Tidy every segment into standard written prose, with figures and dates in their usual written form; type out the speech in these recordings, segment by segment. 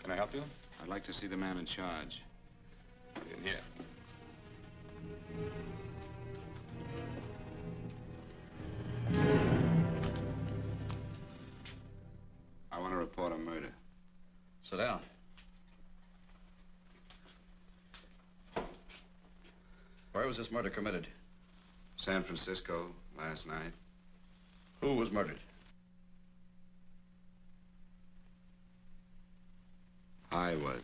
Can I help you? I'd like to see the man in charge. He's in here. I want to report a murder. Sit down. Where was this murder committed? San Francisco, last night. Who was murdered? I was.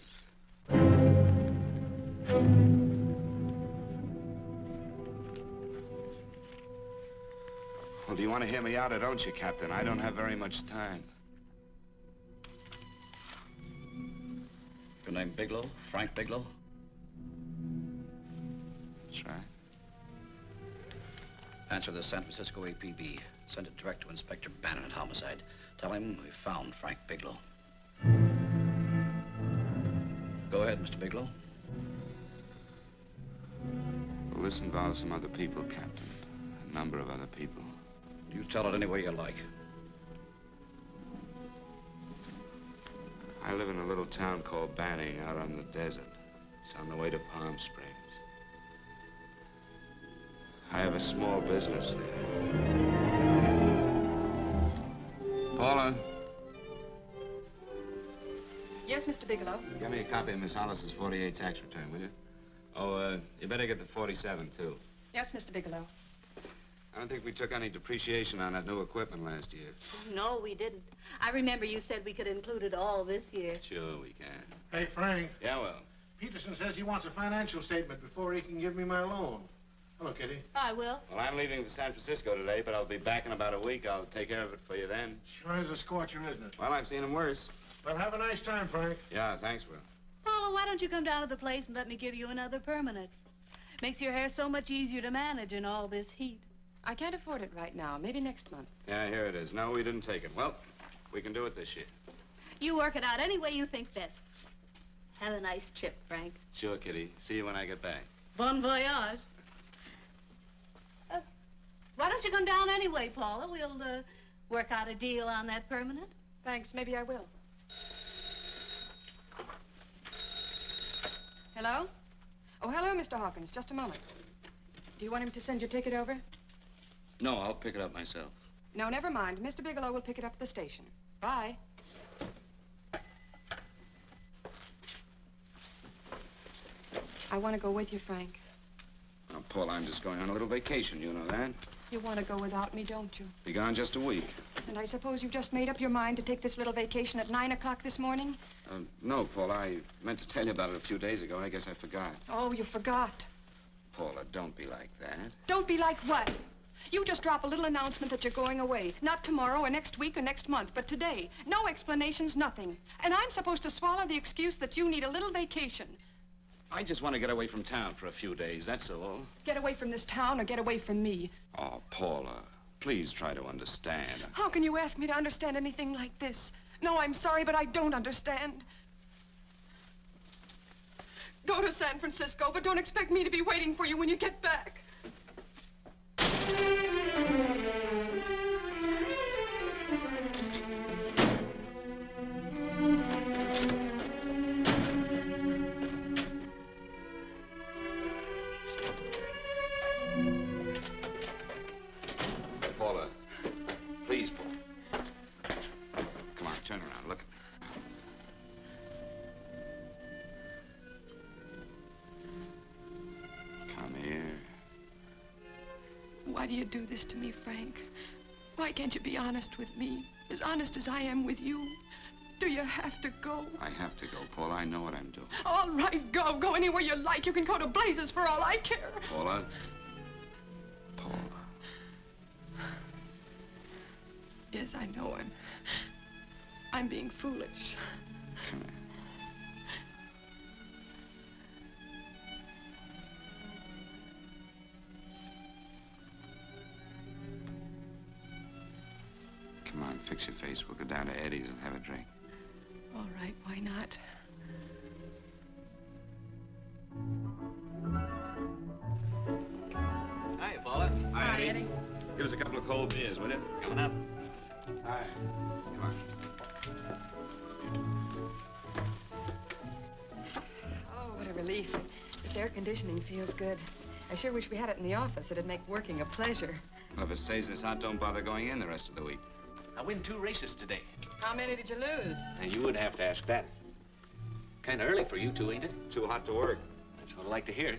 Well, do you want to hear me out or don't you, Captain? I don't have very much time. Your name Bigelow? Frank Bigelow? That's right. Answer the San Francisco APB. Send it direct to Inspector Bannon at Homicide. Tell him we found Frank Bigelow. Go ahead, Mr. Bigelow. Well, this involves some other people, Captain. A number of other people. You tell it any way you like. I live in a little town called Banning out on the desert. It's on the way to Palm Springs. I have a small business there. Paula? Yes, Mr. Bigelow? Give me a copy of Miss Hollis's 48 tax return, will you? Oh, you better get the 47, too. Yes, Mr. Bigelow. I don't think we took any depreciation on that new equipment last year. No, we didn't. I remember you said we could include it all this year. Sure we can. Hey, Frank. Yeah, well. Peterson says he wants a financial statement before he can give me my loan. Hello, Kitty. I will. Well, I'm leaving for San Francisco today, but I'll be back in about a week. I'll take care of it for you then. Sure is a scorcher, isn't it? Well, I've seen him worse. Well, have a nice time, Frank. Yeah, thanks, Will. Paula, why don't you come down to the place and let me give you another permanent? Makes your hair so much easier to manage in all this heat. I can't afford it right now. Maybe next month. Yeah, here it is. No, we didn't take it. Well, we can do it this year. You work it out any way you think best. Have a nice trip, Frank. Sure, Kitty. See you when I get back. Bon voyage. Why don't you come down anyway, Paula? We'll work out a deal on that permanent. Thanks. Maybe I will. Hello? Oh, hello, Mr. Hawkins. Just a moment. Do you want him to send your ticket over? No, I'll pick it up myself. No, never mind. Mr. Bigelow will pick it up at the station. Bye. I want to go with you, Frank. Now, Paul, I'm just going on a little vacation. You know that? You want to go without me, don't you? Be gone just a week. And I suppose you've just made up your mind to take this little vacation at 9 o'clock this morning? No, Paul. I meant to tell you about it a few days ago. I guess I forgot. Oh, you forgot. Paula, don't be like that. Don't be like what? You just drop a little announcement that you're going away. Not tomorrow or next week or next month, but today. No explanations, nothing. And I'm supposed to swallow the excuse that you need a little vacation. I just want to get away from town for a few days, that's all. Get away from this town or get away from me. Oh, Paula, please try to understand. How can you ask me to understand anything like this? No, I'm sorry, but I don't understand. Go to San Francisco, but don't expect me to be waiting for you when you get back. Paula, please, Paula. Come on, turn around, look at me. Come here. Why do you do this to me, Frank? Why can't you be honest with me? As honest as I am with you? Do you have to go? I have to go, Paula. I know what I'm doing. All right, go. Go anywhere you like. You can go to blazes for all I care. Paula? Paula. Yes, I know I'm being foolish. Come here. Come on, fix your face. We'll go down to Eddie's and have a drink. All right, why not? Hi, Paula. Hi, Eddie. Give us a couple of cold beers, will you? Coming up. Hi. Come on. relief. This air conditioning feels good. I sure wish we had it in the office. It'd make working a pleasure. Well, if it stays this hot, don't bother going in the rest of the week. I win 2 races today. How many did you lose? And you would have to ask that. Kind of early for you two, ain't it? Too hot to work. That's what I like to hear.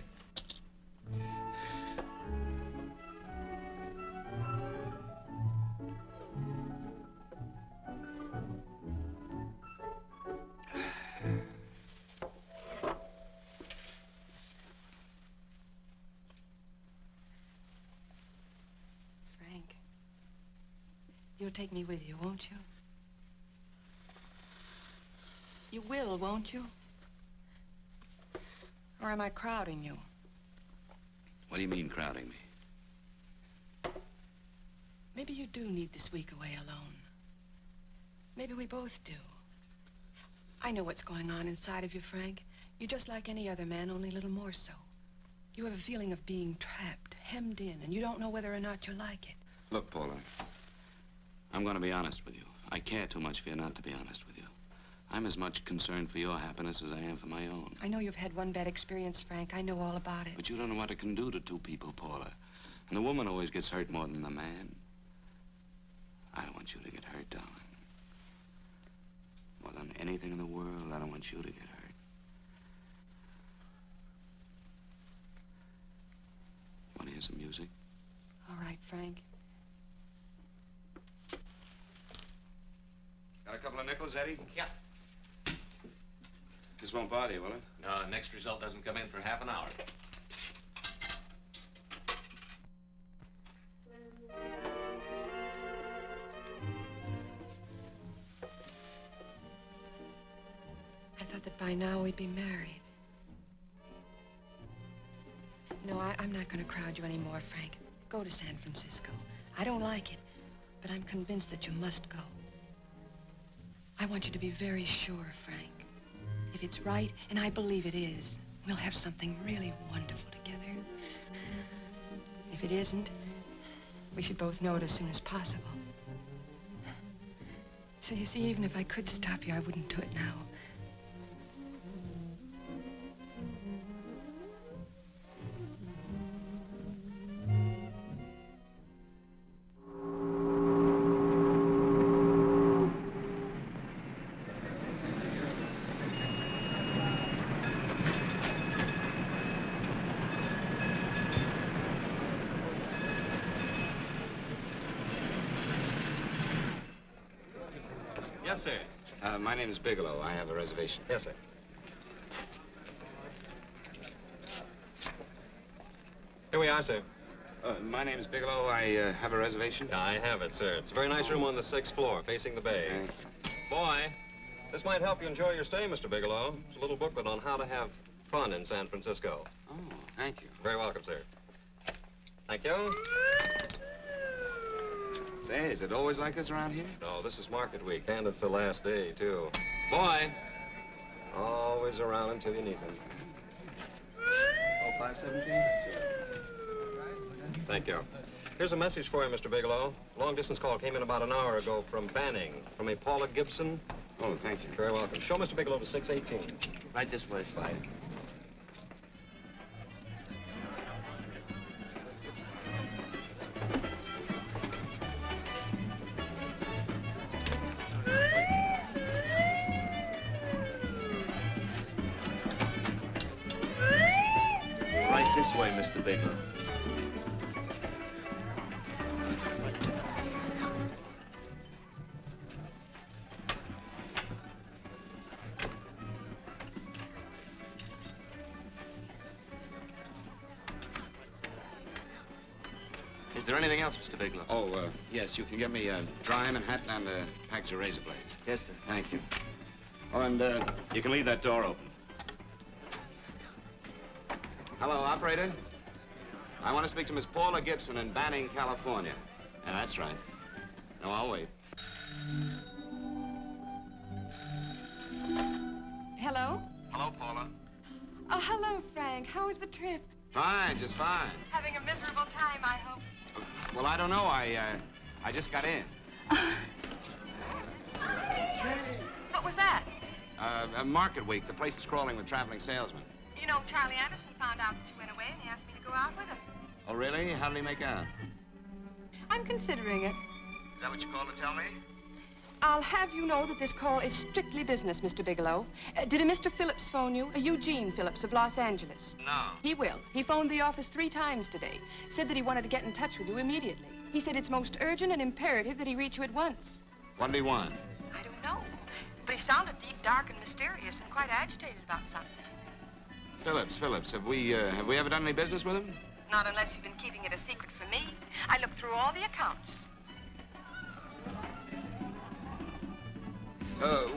Frank, you'll take me with you, won't you? You will, won't you? Or am I crowding you? What do you mean, crowding me? Maybe you do need this week away alone. Maybe we both do. I know what's going on inside of you, Frank. You're just like any other man, only a little more so. You have a feeling of being trapped, hemmed in, and you don't know whether or not you like it. Look, Paula, I'm going to be honest with you. I care too much for you not to be honest with you. I'm as much concerned for your happiness as I am for my own. I know you've had one bad experience, Frank. I know all about it. But you don't know what it can do to 2 people, Paula. And the woman always gets hurt more than the man. I don't want you to get hurt, darling. More than anything in the world, I don't want you to get hurt. Want to hear some music? All right, Frank. Got a couple of nickels, Eddie? Yeah. This won't bother you, will it? No, next result doesn't come in for half an hour. I thought that by now we'd be married. No, I'm not going to crowd you anymore, Frank. Go to San Francisco. I don't like it, but I'm convinced that you must go. I want you to be very sure, Frank. If it's right, and I believe it is, we'll have something really wonderful together. If it isn't, we should both know it as soon as possible. So you see, even if I could stop you, I wouldn't do it now. Yes, sir. My name is Bigelow. I have a reservation. Yes, sir. Here we are, sir. My name is Bigelow. I have a reservation. I have it, sir. It's a very nice room on the 6th floor, facing the bay. Boy, this might help you enjoy your stay, Mr. Bigelow. It's a little booklet on how to have fun in San Francisco. Oh, thank you. Very welcome, sir. Thank you. Say, is it always like this around here? No, this is market week, and it's the last day, too. Boy, always around until you need them. Oh, 517? Thank you. Here's a message for you, Mr. Bigelow. Long-distance call came in about an hour ago from Banning, from a Paula Gibson. Oh, thank you. Very welcome. Show Mr. Bigelow to 618. Right this way, Slide. Right this way, Mr. Bigelow. Is there anything else, Mr. Bigelow? Oh, yes, you can get me a dry hat and a package of razor blades. Yes, sir. Thank you. Oh, and you can leave that door open. Hello, operator. I want to speak to Miss Paula Gibson in Banning, California. Yeah, that's right. No, I'll wait. Hello? Hello, Paula. Oh, hello, Frank. How was the trip? Fine, just fine. Having a miserable time, I hope. Well, I don't know. I just got in. What was that? Market week. The place is crawling with traveling salesmen. You know, Charlie Anderson found out that you went away, and he asked me to go out with him. Oh, really? How did he make out? I'm considering it. Is that what you called to tell me? I'll have you know that this call is strictly business, Mr. Bigelow. Did a Mr. Phillips phone you? A Eugene Phillips of Los Angeles. No. He will. He phoned the office 3 times today. Said that he wanted to get in touch with you immediately. He said it's most urgent and imperative that he reach you at once. What did he want? I don't know. But he sounded deep, dark, and mysterious, and quite agitated about something. Phillips. Have we ever done any business with him? Not unless you've been keeping it a secret from me. I looked through all the accounts.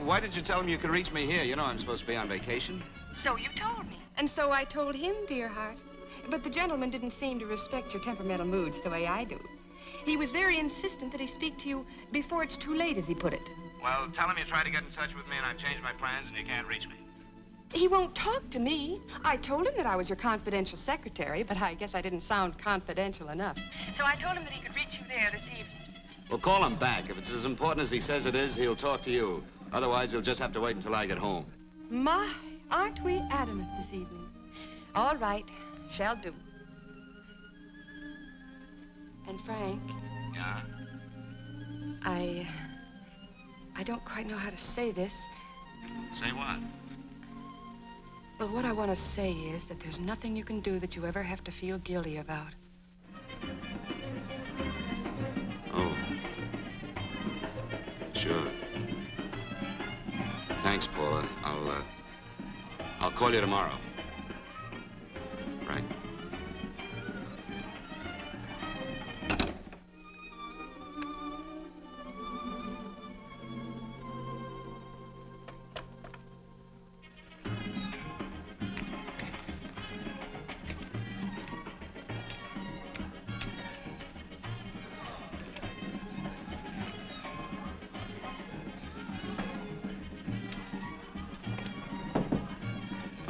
Why did you tell him you could reach me here? You know I'm supposed to be on vacation. So you told me. And so I told him, dear heart. But the gentleman didn't seem to respect your temperamental moods the way I do. He was very insistent that he speak to you before it's too late, as he put it. Well, tell him you tried to get in touch with me and I've changed my plans and you can't reach me. He won't talk to me. I told him that I was your confidential secretary, but I guess I didn't sound confidential enough. So I told him that he could reach you there this evening. Well, call him back. If it's as important as he says it is, he'll talk to you. Otherwise, he'll just have to wait until I get home. My, aren't we adamant this evening? All right, shall do. And Frank. Yeah? I don't quite know how to say this. Say what? Well, what I want to say is that there's nothing you can do that you ever have to feel guilty about. Oh. Sure. Thanks, Paula. I'll call you tomorrow. Right?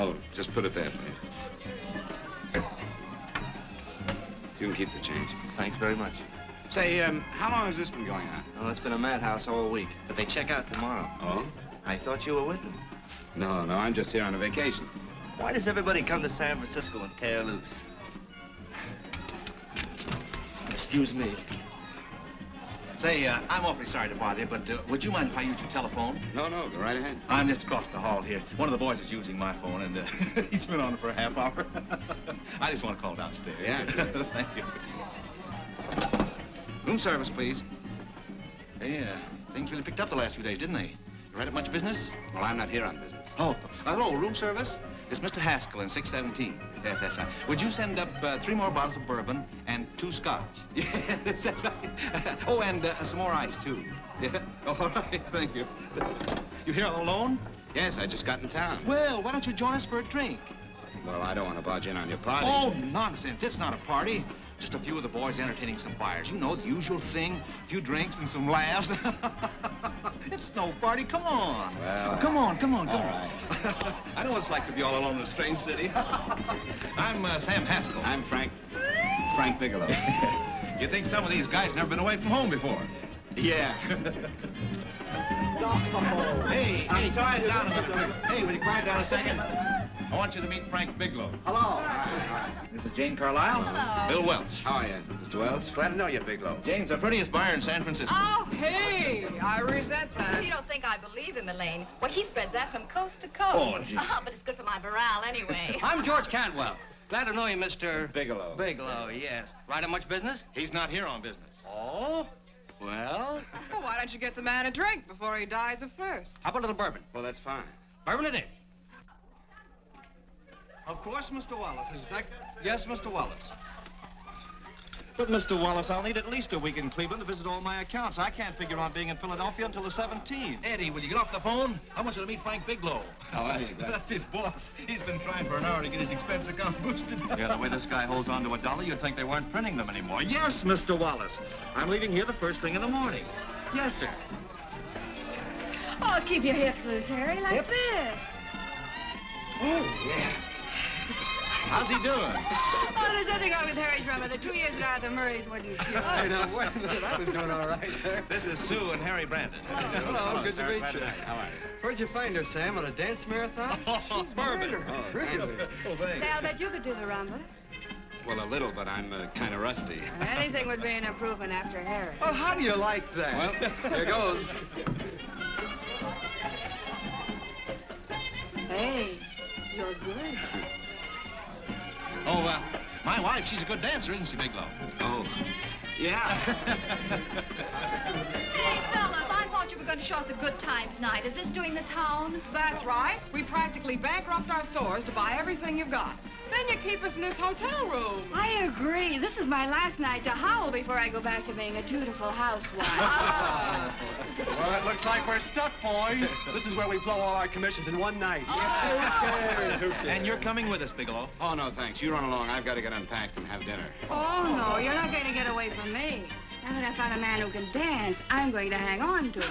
Oh, just put it there, please. You can keep the change. Thanks very much. Say, how long has this been going on? Well, it's been a madhouse all week, but they check out tomorrow. Oh? I thought you were with them. No, I'm just here on a vacation. Why does everybody come to San Francisco and tear loose? Excuse me. Say, I'm awfully sorry to bother you, but would you mind if I used your telephone? No, go right ahead. I'm just across the hall here. One of the boys is using my phone, and he's been on it for a half hour. I just want to call downstairs. Yeah. Thank you. Room service, please. Hey, things really picked up the last few days, didn't they? You right up much business? Well, I'm not here on business. Oh, hello, room service? It's Mr. Haskell in 617. Yes, that's right. Would you send up 3 more bottles of bourbon and 2 scotch? Yes, oh, and some more ice, too. Yeah? Oh, all right, thank you. You here all alone? Yes, I just got in town. Well, why don't you join us for a drink? Well, I don't want to barge in on your party. Oh, nonsense. It's not a party. Just a few of the boys entertaining some buyers. You know, the usual thing. A few drinks and some laughs. It's no party. Come on. Well, come on. Right. I know what it's like to be all alone in a strange city. I'm Sam Haskell. I'm Frank Bigelow. You think some of these guys never been away from home before? Yeah. Hey, quiet down a minute. Hey, will you quiet down a second? I want you to meet Frank Bigelow. Hello. This is Jane Carlisle. Hello. Bill Welch. How are you, Mr. Wells? Glad to know you, Bigelow. Jane's the prettiest buyer in San Francisco. Oh, hey, I resent that. You don't think I believe him, Elaine? Well, he spreads that from coast to coast. Oh, gee. But it's good for my morale anyway. I'm George Cantwell. Glad to know you, Mr. Bigelow. Bigelow, yes. Right on much business? He's not here on business. Oh? Well, Well, why don't you get the man a drink before he dies of thirst? how about a little bourbon? Well, that's fine. Bourbon it is. Of course, Mr. Wallace. In fact, yes, Mr. Wallace. But, Mr. Wallace, I'll need at least a week in Cleveland to visit all my accounts. I can't figure on being in Philadelphia until the 17th. Eddie, will you get off the phone? I want you to meet Frank Bigelow. How are you, guys? That's his boss. He's been trying for an hour to get his expense account boosted. Yeah, the way this guy holds on to $1, you'd think they weren't printing them anymore. Yes, Mr. Wallace. I'm leaving here the first thing in the morning. Yes, sir. Oh, keep your hips loose, Harry, like this. Oh, yeah. How's he doing? Oh, there's nothing wrong with Harry's drummer. The 2 years at Arthur Murray's wouldn't cure. I know. Wait a minute. I was doing all right there. This is Sue and Harry Brandis. Hello, good to meet you. How are you? Where'd you find her, Sam? On a dance marathon? Oh, bourbon. Really? Oh, thanks. Say, I'll bet you could do the rumba. Well, a little, but I'm kind of rusty. Anything would be an improvement after Harry. Oh, how do you like that? Well, here goes. Hey, you're good. Oh, my wife, she's a good dancer, isn't she, Bigelow? Oh, yeah. Hey, fellas, I thought you were going to show us a good time tonight. Is this doing the town? That's right. We practically bankrupt our stores to buy everything you've got. Then you keep us in this hotel room. I agree. This is my last night to howl before I go back to being a dutiful housewife. Well, it looks like we're stuck, boys. This is where we blow all our commissions in one night. Who cares? Who cares? And you're coming with us, Bigelow. Oh, no, thanks. You run along. I've got to get unpacked and have dinner. Oh, no, you're not going to get away from me. Now that I found a man who can dance, I'm going to hang on to it.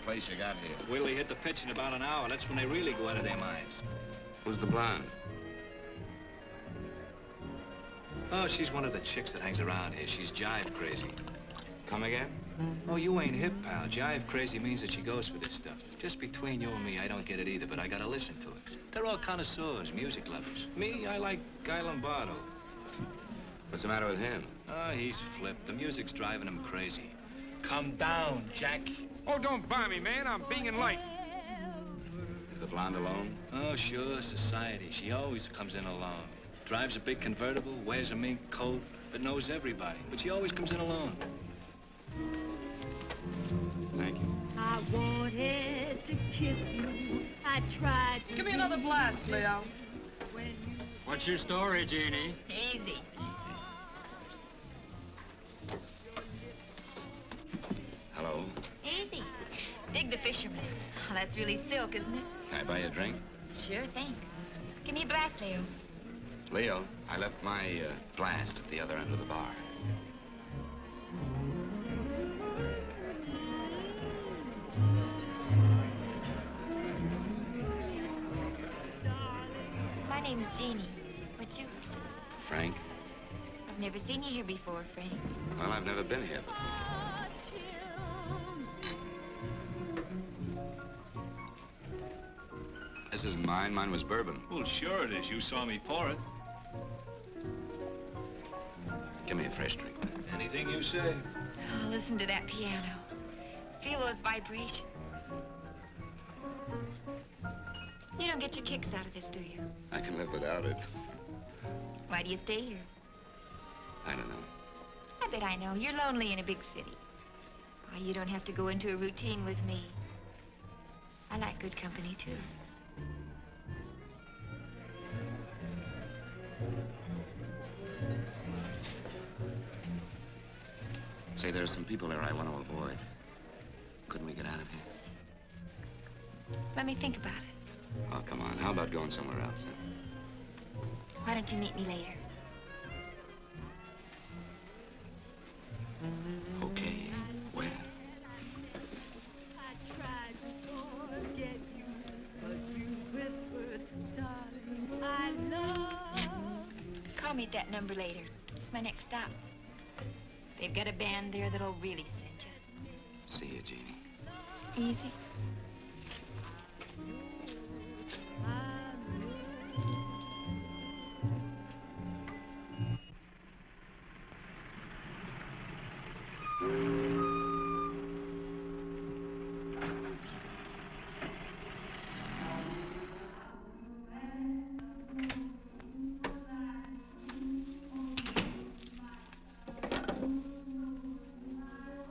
Place you got here. Wait till they hit the pitch in about an hour. That's when they really go out of their minds. Who's the blonde? Oh, she's one of the chicks that hangs around here. She's jive crazy. Come again? Oh, you ain't hip, pal. Jive crazy means that she goes for this stuff. Just between you and me, I don't get it either, but I gotta listen to it. They're all connoisseurs, music lovers. Me, I like Guy Lombardo. What's the matter with him? Oh, he's flipped. The music's driving him crazy. Come down, Jack. Oh, don't buy me, man. I'm being light. Is the blonde alone? Oh, sure, society. She always comes in alone. Drives a big convertible, wears a mink coat, but knows everybody. But she always comes in alone. Thank you. I wanted to kiss you. I tried to... Give me another blast, Leo. What's your story, Jeannie? Easy. Hello. Easy. Dig the fisherman. Oh, that's really silk, isn't it? Can I buy you a drink? Sure thing. Give me a blast, Leo. Leo, I left my blast at the other end of the bar. My name's Jeannie. What's yours? Frank? I've never seen you here before, Frank. Well, I've never been here before. This isn't mine. Mine was bourbon. Well, sure it is. You saw me pour it. Give me a fresh drink. Anything you say. Oh, listen to that piano. Feel those vibrations. You don't get your kicks out of this, do you? I can live without it. Why do you stay here? I don't know. I bet I know. You're lonely in a big city. Why, you don't have to go into a routine with me. I like good company, too. Say, there are some people there I want to avoid. Couldn't we get out of here? Let me think about it. Oh, come on. How about going somewhere else, then? Why don't you meet me later? Okay. Where? I tried to forget you, but you whispered, darling, I love. Call me at that number later. It's my next stop. They've got a band there that'll really send you. See you, Jeannie. Easy.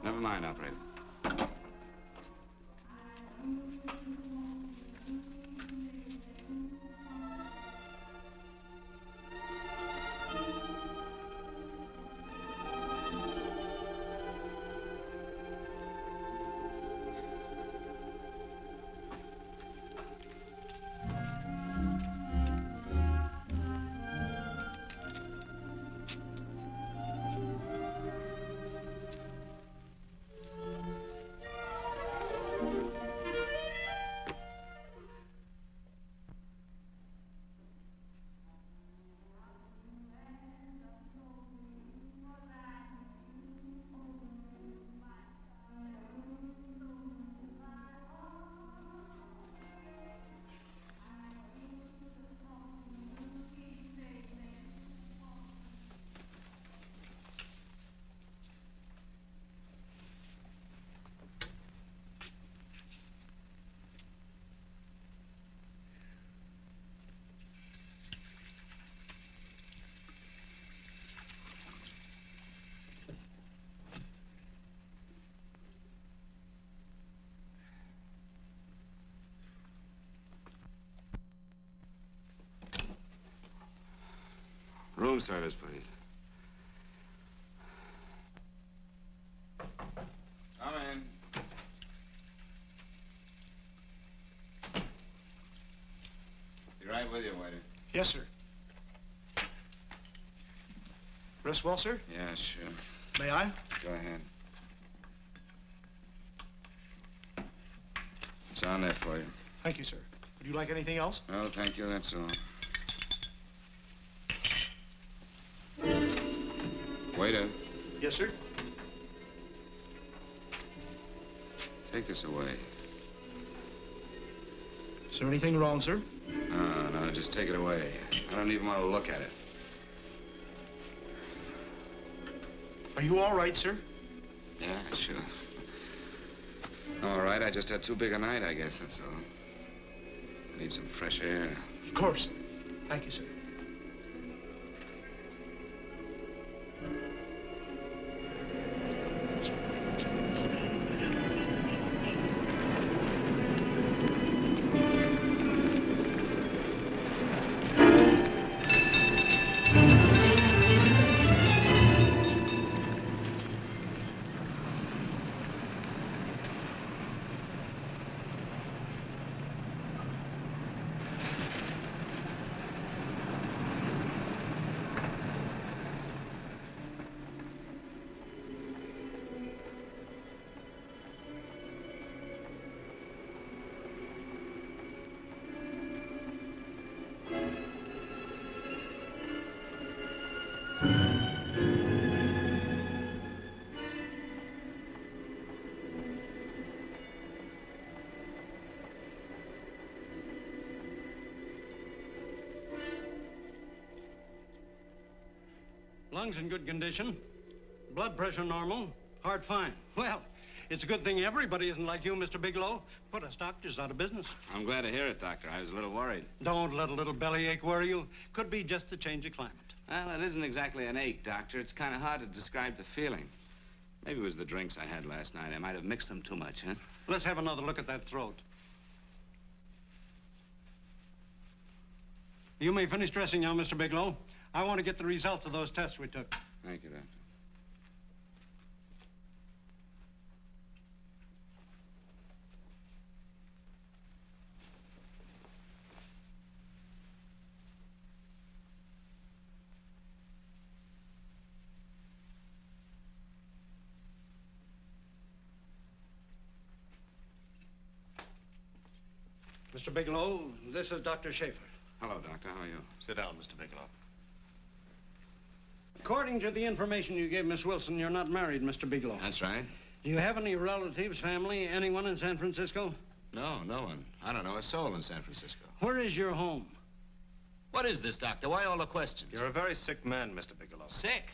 Never mind, operator. Room service, please. Come in. Be right with you, waiter. Yes, sir. Rest well, sir? Yeah, sure. May I? Go ahead. It's on there for you. Thank you, sir. Would you like anything else? No, thank you, that's all. Waiter. Yes, sir. Take this away. Is there anything wrong, sir? No, just take it away. I don't even want to look at it. Are you all right, sir? Yeah, sure. All right, I just had too big a night, I guess, that's all. I need some fresh air. Of course. Thank you, sir. Lungs in good condition. Blood pressure normal. Heart fine. Well, it's a good thing everybody isn't like you, Mr. Bigelow. Put us doctors out of business. I'm glad to hear it, Doctor. I was a little worried. Don't let a little bellyache worry you. Could be just a change of climate. Well, it isn't exactly an ache, Doctor. It's kind of hard to describe the feeling. Maybe it was the drinks I had last night. I might have mixed them too much, huh? Let's have another look at that throat. You may finish dressing now, Mr. Bigelow. I want to get the results of those tests we took. Thank you, Doctor. Mr. Bigelow, this is Dr. Schaefer. Hello, Doctor. How are you? Sit down, Mr. Bigelow. According to the information you gave Miss Wilson, you're not married, Mr. Bigelow. That's right. Do you have any relatives, family, anyone in San Francisco? No, no one. I don't know a soul in San Francisco. Where is your home? What is this, Doctor? Why all the questions? You're a very sick man, Mr. Bigelow. Sick?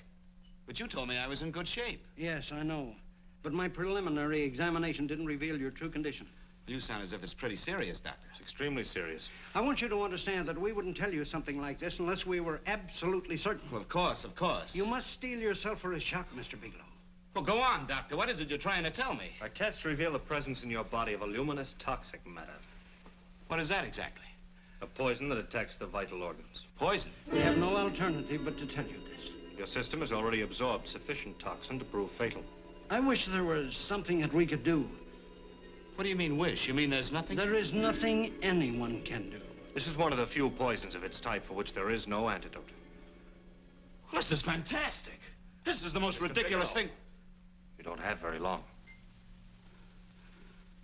But you told me I was in good shape. Yes, I know. But my preliminary examination didn't reveal your true condition. You sound as if it's pretty serious, Doctor. It's extremely serious. I want you to understand that we wouldn't tell you something like this unless we were absolutely certain. Well, of course, of course. You must steel yourself for a shock, Mr. Bigelow. Well, go on, Doctor. What is it you're trying to tell me? Our tests reveal the presence in your body of a luminous toxic matter. What is that exactly? A poison that attacks the vital organs. Poison? We have no alternative but to tell you this. Your system has already absorbed sufficient toxin to prove fatal. I wish there was something that we could do. What do you mean, wish? You mean there's nothing? There is nothing anyone can do. This is one of the few poisons of its type for which there is no antidote. Well, this is fantastic. This is the most ridiculous thing. You don't have very long.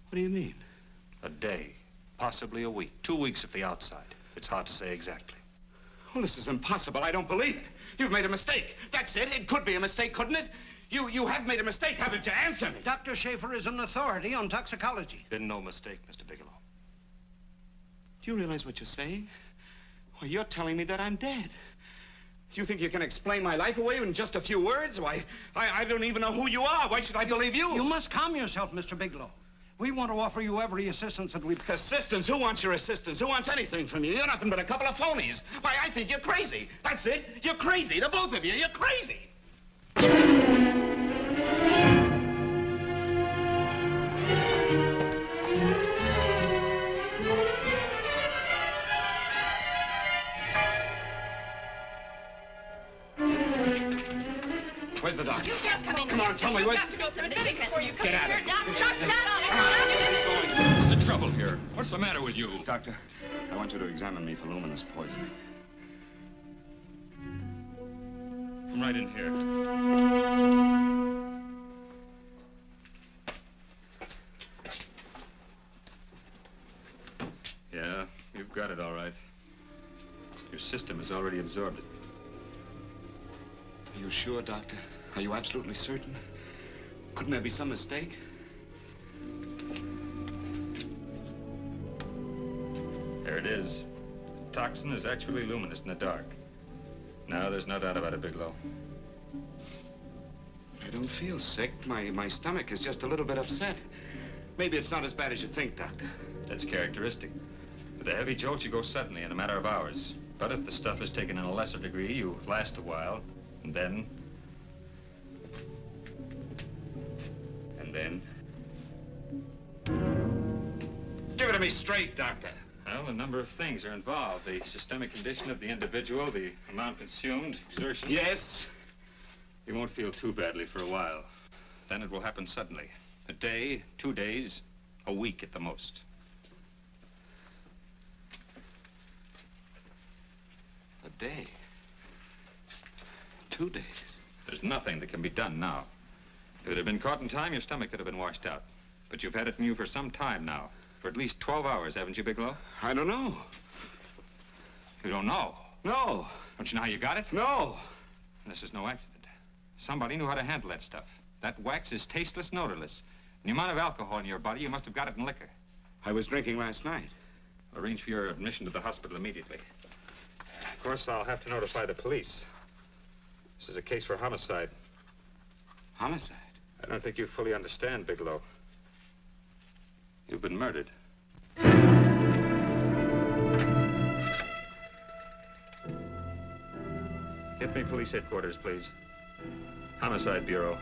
What do you mean? A day, possibly a week, 2 weeks at the outside. It's hard to say exactly. Well, this is impossible. I don't believe it. You've made a mistake. That's it. It could be a mistake, couldn't it? You have made a mistake, haven't you? Answer me. Dr. Schaefer is an authority on toxicology. Been no mistake, Mr. Bigelow. Do you realize what you're saying? Well, you're telling me that I'm dead. Do you think you can explain my life away in just a few words? Why, I don't even know who you are. Why should I believe you? You must calm yourself, Mr. Bigelow. We want to offer you every assistance that we... Assistance? Who wants your assistance? Who wants anything from you? You're nothing but a couple of phonies. Why, I think you're crazy. That's it. You're crazy. The both of you. You're crazy. Where's the doctor? You just come in. Come on, tell me where... You have to go through the thing before you come Get in out here. of Doctor. What's the trouble here? What's the matter with you? Doctor, I want you to examine me for luminous poison. Come right in here. Yeah, you've got it all right. Your system has already absorbed it. Are you sure, Doctor? Are you absolutely certain? Couldn't there be some mistake? There it is. The toxin is actually luminous in the dark. Now, there's no doubt about it, Bigelow. I don't feel sick. My stomach is just a little bit upset. Maybe it's not as bad as you think, Doctor. That's characteristic. With a heavy jolt, you go suddenly in a matter of hours. But if the stuff is taken in a lesser degree, you last a while, and then... Give it to me straight, Doctor. Well, a number of things are involved. The systemic condition of the individual, the amount consumed, exertion. Yes? You won't feel too badly for a while. Then it will happen suddenly. A day, 2 days, a week at the most. A day? 2 days? There's nothing that can be done now. If it had been caught in time, your stomach could have been washed out. But you've had it in you for some time now. For at least 12 hours, haven't you, Bigelow? I don't know. You don't know? No. Don't you know how you got it? No. This is no accident. Somebody knew how to handle that stuff. That wax is tasteless and odorless. And the amount of alcohol in your body, you must have got it in liquor. I was drinking last night. I'll arrange for your admission to the hospital immediately. Of course, I'll have to notify the police. This is a case for homicide. Homicide? I don't think you fully understand, Bigelow. You've been murdered. Get me police headquarters, please. Homicide Bureau.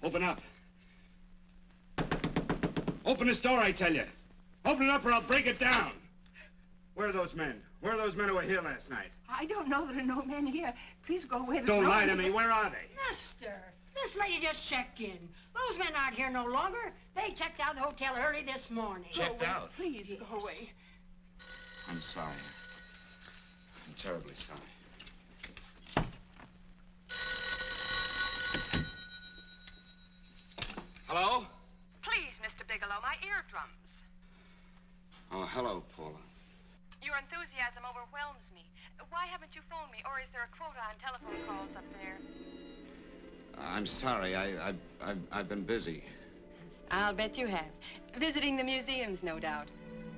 Open up. Open this door, I tell you. Open it up or I'll break it down. Where are those men? Where are those men who were here last night? I don't know. There are no men here. Please go away. Don't lie to me. Where are they? Mister, this lady just checked in. Those men aren't here no longer. They checked out of the hotel early this morning. Checked out? Please go away. I'm sorry. I'm terribly sorry. Hello? Please, Mr. Bigelow, my eardrums. Oh, hello, Paula. Your enthusiasm overwhelms me. Why haven't you phoned me, or is there a quota on telephone calls up there? I'm sorry. I've been busy. I'll bet you have. Visiting the museums, no doubt.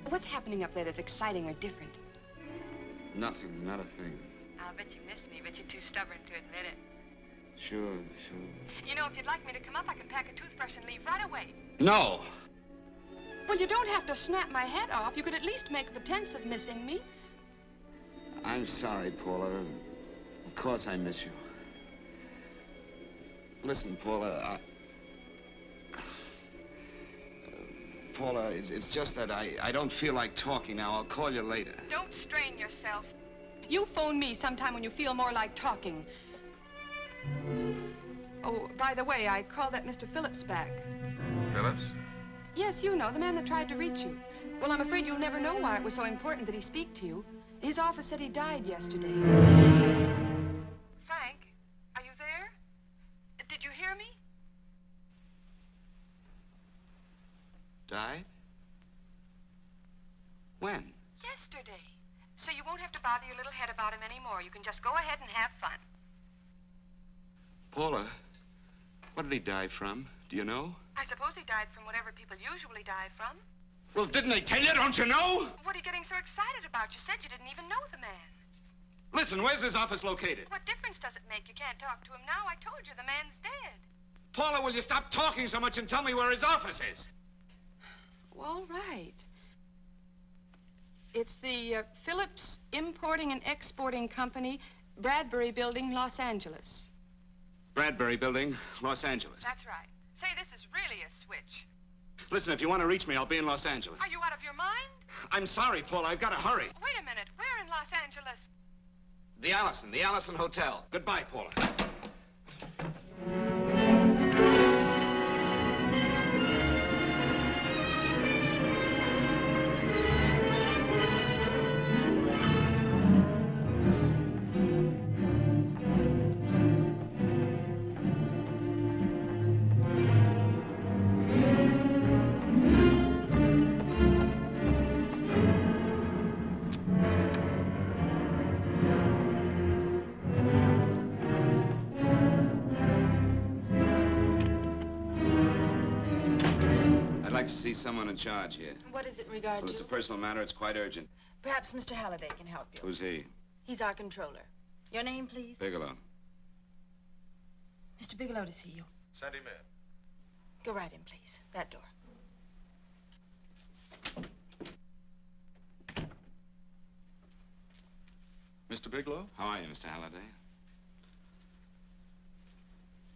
What's happening up there that's exciting or different? Nothing, not a thing. I'll bet you miss me, but you're too stubborn to admit it. Sure. You know, if you'd like me to come up, I can pack a toothbrush and leave right away. No! Well, you don't have to snap my head off. You could at least make a pretense of missing me. I'm sorry, Paula. Of course I miss you. Listen, Paula, Paula, it's just that I don't feel like talking now. I'll call you later. Don't strain yourself. You phone me sometime when you feel more like talking. Oh, by the way, I called that Mr. Phillips back. Phillips? Yes, you know, the man that tried to reach you. Well, I'm afraid you'll never know why it was so important that he speak to you. His office said he died yesterday. Frank, are you there? Did you hear me? Died? When? Yesterday. So you won't have to bother your little head about him anymore. You can just go ahead and have fun. Paula, what did he die from? Do you know? I suppose he died from whatever people usually die from. Well, didn't they tell you? Don't you know? What are you getting so excited about? You said you didn't even know the man. Listen, where's his office located? What difference does it make? You can't talk to him now. I told you the man's dead. Paula, will you stop talking so much and tell me where his office is? All right. It's the Phillips Importing and Exporting Company, Bradbury Building, Los Angeles. Bradbury Building, Los Angeles. That's right. Say, this is really a switch. Listen, if you want to reach me, I'll be in Los Angeles. Are you out of your mind? I'm sorry, Paula. I've got to hurry. Wait a minute. Where in Los Angeles? The Allison Hotel. Goodbye, Paula. To see someone in charge here. What is it in regard Well, it's a personal matter. It's quite urgent. Perhaps Mr. Halliday can help you. Who's he? He's our controller. Your name, please? Bigelow. Mr. Bigelow to see you. Send him in. Go right in, please. That door. Mr. Bigelow? How are you, Mr. Halliday?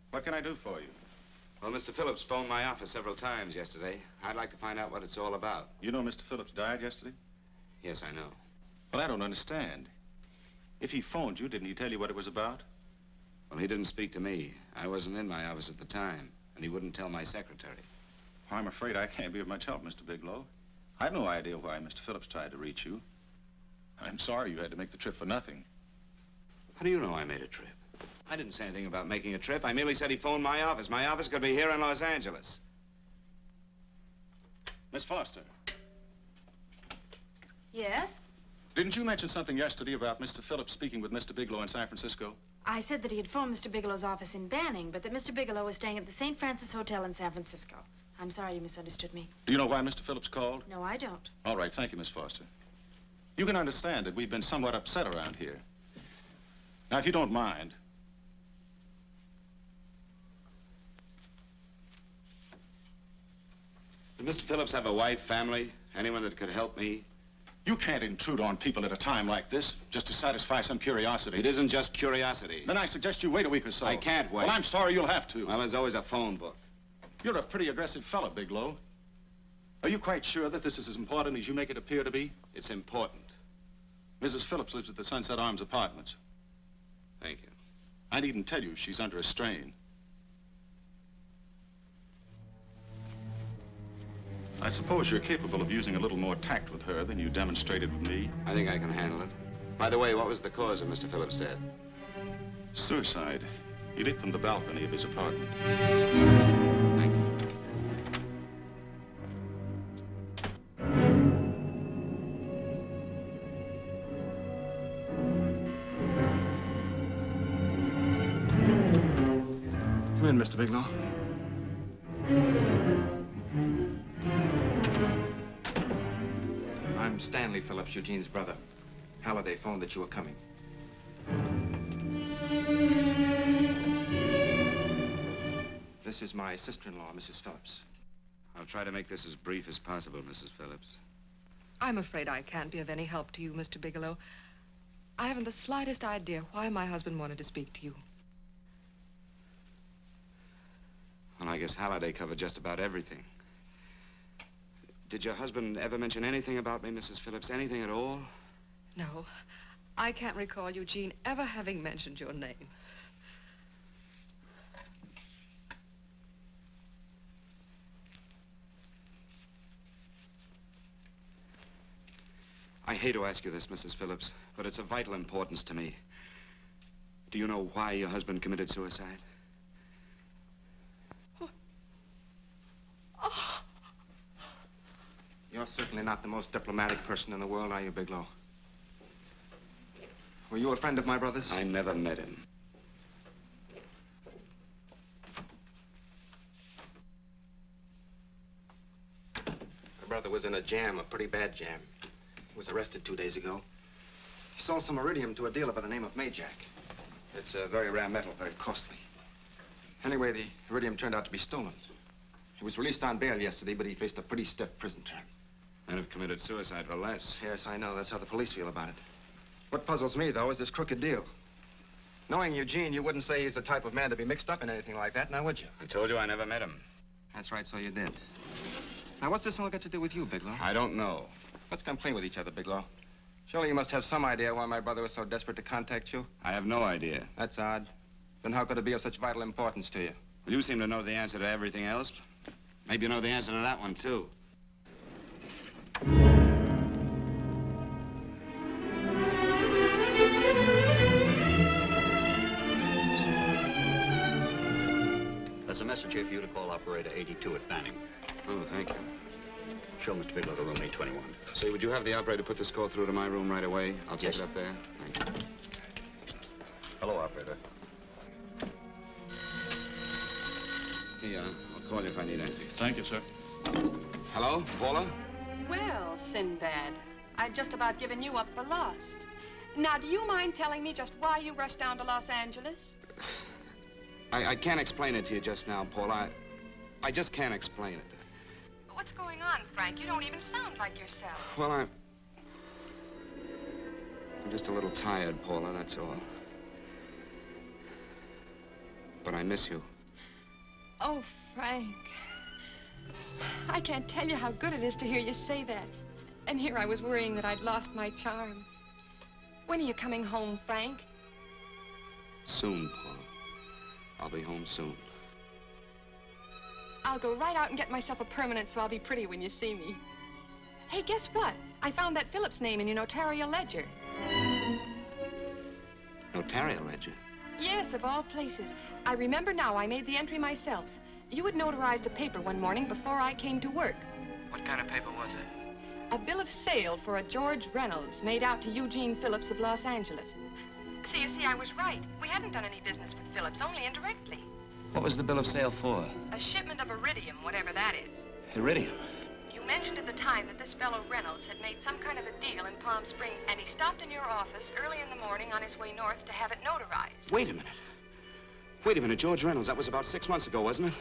What can I do for you? Well, Mr. Phillips phoned my office several times yesterday. I'd like to find out what it's all about. You know Mr. Phillips died yesterday? Yes, I know. Well, I don't understand. If he phoned you, didn't he tell you what it was about? Well, he didn't speak to me. I wasn't in my office at the time, and he wouldn't tell my secretary. Well, I'm afraid I can't be of much help, Mr. Bigelow. I've no idea why Mr. Phillips tried to reach you. I'm sorry you had to make the trip for nothing. How do you know I made a trip? I didn't say anything about making a trip. I merely said he phoned my office. My office could be here in Los Angeles. Miss Foster. Yes? Didn't you mention something yesterday about Mr. Phillips speaking with Mr. Bigelow in San Francisco? I said that he had phoned Mr. Bigelow's office in Banning, but that Mr. Bigelow was staying at the St. Francis Hotel in San Francisco. I'm sorry you misunderstood me. Do you know why Mr. Phillips called? No, I don't. All right, thank you, Miss Foster. You can understand that we've been somewhat upset around here. Now, if you don't mind, Did Mr. Phillips have a wife, family, anyone that could help me? you can't intrude on people at a time like this just to satisfy some curiosity. It isn't just curiosity. Then I suggest you wait a week or so. I can't wait. Well, I'm sorry you'll have to. Well, there's always a phone book. You're a pretty aggressive fellow, Bigelow. Are you quite sure that this is as important as you make it appear to be? It's important. Mrs. Phillips lives at the Sunset Arms Apartments. Thank you. I needn't tell you she's under a strain. I suppose you're capable of using a little more tact with her than you demonstrated with me. I think I can handle it. By the way, what was the cause of Mr. Phillips' death? Suicide. He leaped from the balcony of his apartment. Thank you. Come in, Mr. Bigelow. I'm Stanley Phillips, Eugene's brother. Halliday phoned that you were coming. This is my sister-in-law, Mrs. Phillips. I'll try to make this as brief as possible, Mrs. Phillips. I'm afraid I can't be of any help to you, Mr. Bigelow. I haven't the slightest idea why my husband wanted to speak to you. Well, I guess Halliday covered just about everything. Did your husband ever mention anything about me, Mrs. Phillips? Anything at all? No, I can't recall Eugene ever having mentioned your name. I hate to ask you this, Mrs. Phillips, but it's of vital importance to me. Do you know why your husband committed suicide? Oh. You're certainly not the most diplomatic person in the world, are you, Bigelow? Were you a friend of my brother's? I never met him. My brother was in a jam, a pretty bad jam. He was arrested 2 days ago. He sold some iridium to a dealer by the name of Majak. It's a very rare metal, very costly. Anyway, the iridium turned out to be stolen. He was released on bail yesterday, but he faced a pretty stiff prison term. Men have committed suicide for less. Yes, I know. That's how the police feel about it. What puzzles me, though, is this crooked deal. Knowing Eugene, you wouldn't say he's the type of man to be mixed up in anything like that, now would you? I told you I never met him. That's right, so you did. Now, what's this all got to do with you, Bigelow? I don't know. Let's complain with each other, Bigelow. Surely you must have some idea why my brother was so desperate to contact you. I have no idea. That's odd. Then how could it be of such vital importance to you? Well, you seem to know the answer to everything else. Maybe you know the answer to that one, too. There's a message here for you to call operator 82 at Banning. Oh, thank you. Show Mr. Bigelow to room 821. Say, would you have the operator put this call through to my room right away? I'll take Yes. it up there. Thank you. Hello, operator. Here you are. I'll call you if I need anything. Thank you, sir. Hello, Paula? Well, Sinbad, I'd just about given you up for lost. Now, do you mind telling me just why you rushed down to Los Angeles? I can't explain it to you just now, Paula. I just can't explain it. What's going on, Frank? You don't even sound like yourself. Well, I'm just a little tired, Paula, that's all. But I miss you. Oh, Frank. I can't tell you how good it is to hear you say that. And here I was worrying that I'd lost my charm. When are you coming home, Frank? Soon, Paula. I'll be home soon. I'll go right out and get myself a permanent so I'll be pretty when you see me. Hey, guess what? I found that Phillips name in your notarial ledger. Notarial ledger? Yes, of all places. I remember now I made the entry myself. You had notarized a paper one morning before I came to work. What kind of paper was it? A bill of sale for a George Reynolds made out to Eugene Phillips of Los Angeles. So you see, I was right. We hadn't done any business with Phillips, only indirectly. What was the bill of sale for? A shipment of iridium, whatever that is. Iridium? You mentioned at the time that this fellow Reynolds had made some kind of a deal in Palm Springs, and he stopped in your office early in the morning on his way north to have it notarized. Wait a minute. Wait a minute, George Reynolds. That was about 6 months ago, wasn't it?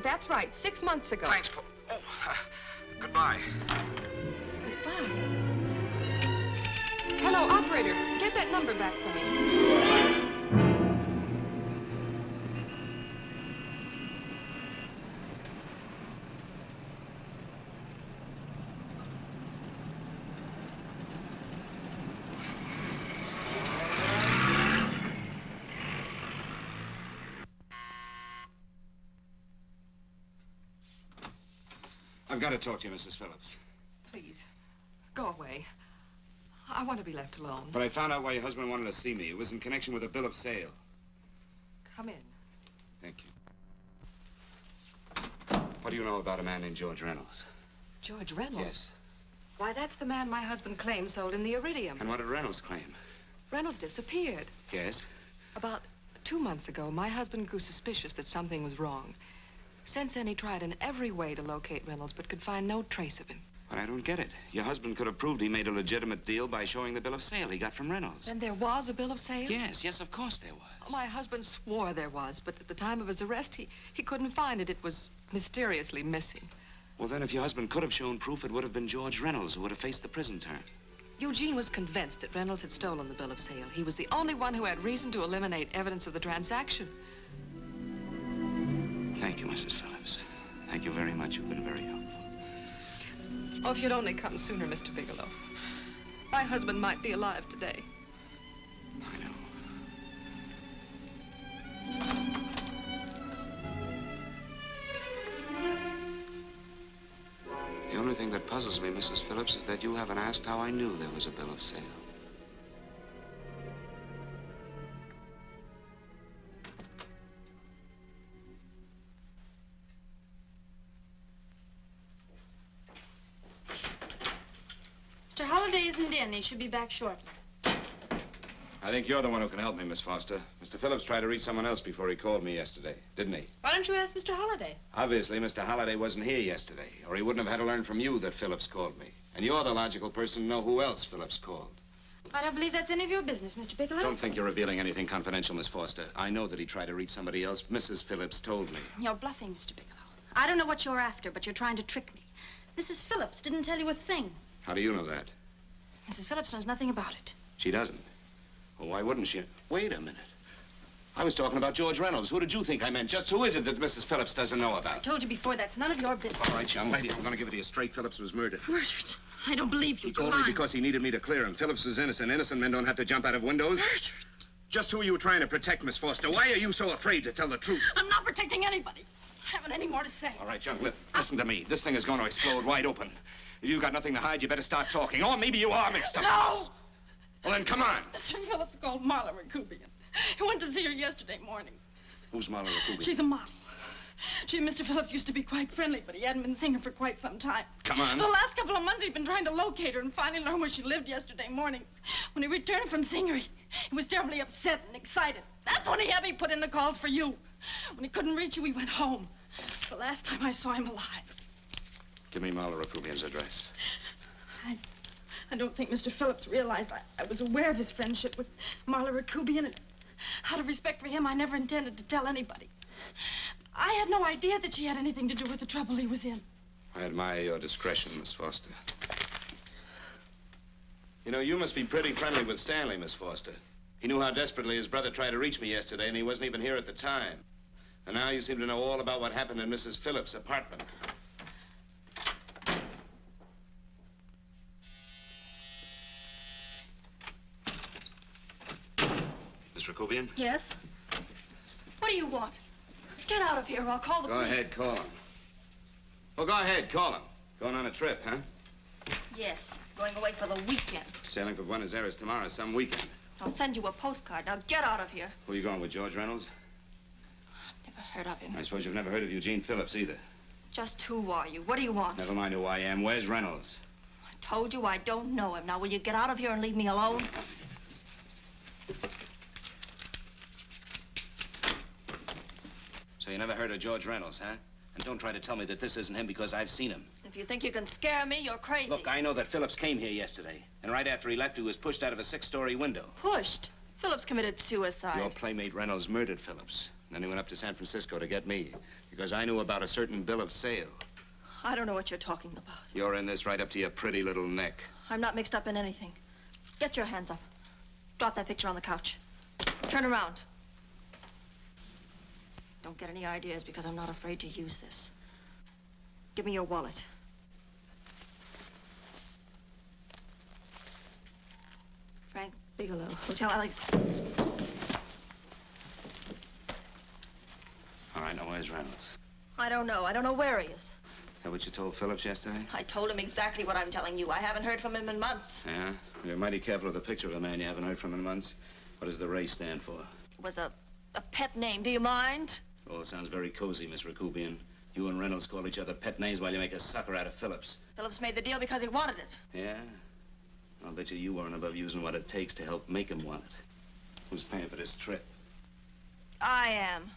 That's right, 6 months ago. Thanks, goodbye. Goodbye. Hello, operator. Get that number back for me. I've got to talk to you, Mrs. Phillips. Please, go away. I want to be left alone. But I found out why your husband wanted to see me. It was in connection with a bill of sale. Come in. Thank you. What do you know about a man named George Reynolds? George Reynolds? Yes. Why, that's the man my husband claimed sold him the iridium. And what did Reynolds claim? Reynolds disappeared. Yes? About 2 months ago, my husband grew suspicious that something was wrong. Since then, he tried in every way to locate Reynolds, but could find no trace of him. But I don't get it. Your husband could have proved he made a legitimate deal by showing the bill of sale he got from Reynolds. Then there was a bill of sale? Yes, of course there was. My husband swore there was, but at the time of his arrest, he couldn't find it. It was mysteriously missing. Well, then, if your husband could have shown proof, it would have been George Reynolds who would have faced the prison term. Eugene was convinced that Reynolds had stolen the bill of sale. He was the only one who had reason to eliminate evidence of the transaction. Thank you, Mrs. Phillips. Thank you very much. You've been very helpful. Oh, if you'd only come sooner, Mr. Bigelow. My husband might be alive today. I know. The only only thing that puzzles me, Mrs. Phillips, is that you haven't asked how I knew there was a bill of sale. Mr. Halliday isn't in. He should be back shortly. I think you're the one who can help me, Miss Foster. Mr. Phillips tried to reach someone else before he called me yesterday, didn't he? Why don't you ask Mr. Halliday? Obviously, Mr. Halliday wasn't here yesterday, or he wouldn't have had to learn from you that Phillips called me. And you're the logical person to know who else Phillips called. I don't believe that's any of your business, Mr. Bigelow. Don't think you're revealing anything confidential, Miss Foster. I know that he tried to reach somebody else. Mrs. Phillips told me. You're bluffing, Mr. Bigelow. I don't know what you're after, but you're trying to trick me. Mrs. Phillips didn't tell you a thing. How do you know that? Mrs. Phillips knows nothing about it. She doesn't. Well, why wouldn't she? Wait a minute. I was talking about George Reynolds. Who did you think I meant? Just who is it that Mrs. Phillips doesn't know I about? told you before, that's none of your business. All right, young lady, I'm going to give it to you straight. Phillips was murdered. Murdered? I don't believe you. He told me because he needed me to clear him. Phillips was innocent. Innocent men don't have to jump out of windows. Murdered? Just who are you trying to protect, Miss Foster? Why are you so afraid to tell the truth? I'm not protecting anybody. I haven't any more to say. All right, young lady, listen to me. This thing is going to explode wide open. If you've got nothing to hide, you better start talking. Or maybe you are mixed up. No! Well, then, come on. Mr. Phillips called Marla Rakubian. He went to see her yesterday morning. Who's Marla Rakubian? She's a model. She and Mr. Phillips used to be quite friendly, but he hadn't been seeing her for quite some time. Come on. The last couple of months, he'd been trying to locate her and finally learn where she lived yesterday morning. When he returned from seeing her, he was terribly upset and excited. That's when he had me put in the calls for you. When he couldn't reach you, he went home. The last time I saw him alive. Give me Marla Rakubian's address. I don't think Mr. Phillips realized I was aware of his friendship with Marla Rakubian, and out of respect for him, I never intended to tell anybody. I had no idea that she had anything to do with the trouble he was in. I admire your discretion, Miss Foster. You know, you must be pretty friendly with Stanley, Miss Foster. He knew how desperately his brother tried to reach me yesterday, and he wasn't even here at the time. And now you seem to know all about what happened in Mrs. Phillips' apartment. Miss Rakubian? Yes? What do you want? Get out of here or I'll call the police. Go ahead, call him. Well, go ahead, call him. Going on a trip, huh? Yes, going away for the weekend. Sailing for Buenos Aires tomorrow, some weekend. I'll send you a postcard. Now get out of here. Who are you going with, George Reynolds? Never heard of him. I suppose you've never heard of Eugene Phillips either. Just who are you? What do you want? Never mind who I am. Where's Reynolds? I told you I don't know him. Now, will you get out of here and leave me alone? So you never heard of George Reynolds, huh? And don't try to tell me that this isn't him because I've seen him. If you think you can scare me, you're crazy. Look, I know that Phillips came here yesterday. And right after he left, he was pushed out of a 6-story window. Pushed? Phillips committed suicide. Your playmate Reynolds murdered Phillips. Then he went up to San Francisco to get me. Because I knew about a certain bill of sale. I don't know what you're talking about. You're in this right up to your pretty little neck. I'm not mixed up in anything. Get your hands up. Drop that picture on the couch. Turn around. Don't get any ideas because I'm not afraid to use this. Give me your wallet. Frank Bigelow, Hotel Alex. All right, now where's Reynolds? I don't know. I don't know where he is. Is that what you told Phillips yesterday? I told him exactly what I'm telling you. I haven't heard from him in months. Yeah? You're mighty careful of the picture of a man you haven't heard from in months. What does the Ray stand for? It was a pet name. Do you mind? Oh, it sounds very cozy, Miss Rakubian. You and Reynolds call each other pet names while you make a sucker out of Phillips. Phillips made the deal because he wanted it. Yeah? I'll bet you weren't above using what it takes to help make him want it. Who's paying for this trip? I am.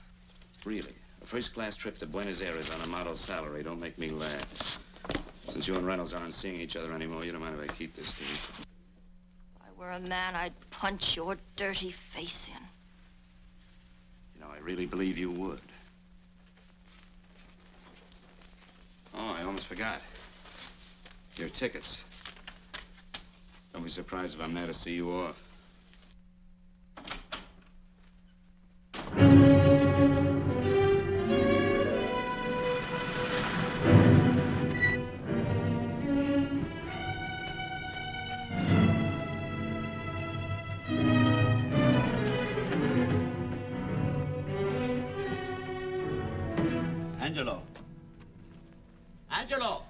Really? A first-class trip to Buenos Aires on a model salary. Don't make me laugh. Since you and Reynolds aren't seeing each other anymore, you don't mind if I keep this to you? If I were a man, I'd punch your dirty face in. You know, I really believe you would. Oh, I almost forgot. Your tickets. Don't be surprised if I'm there to see you off. Angelo. Angelo!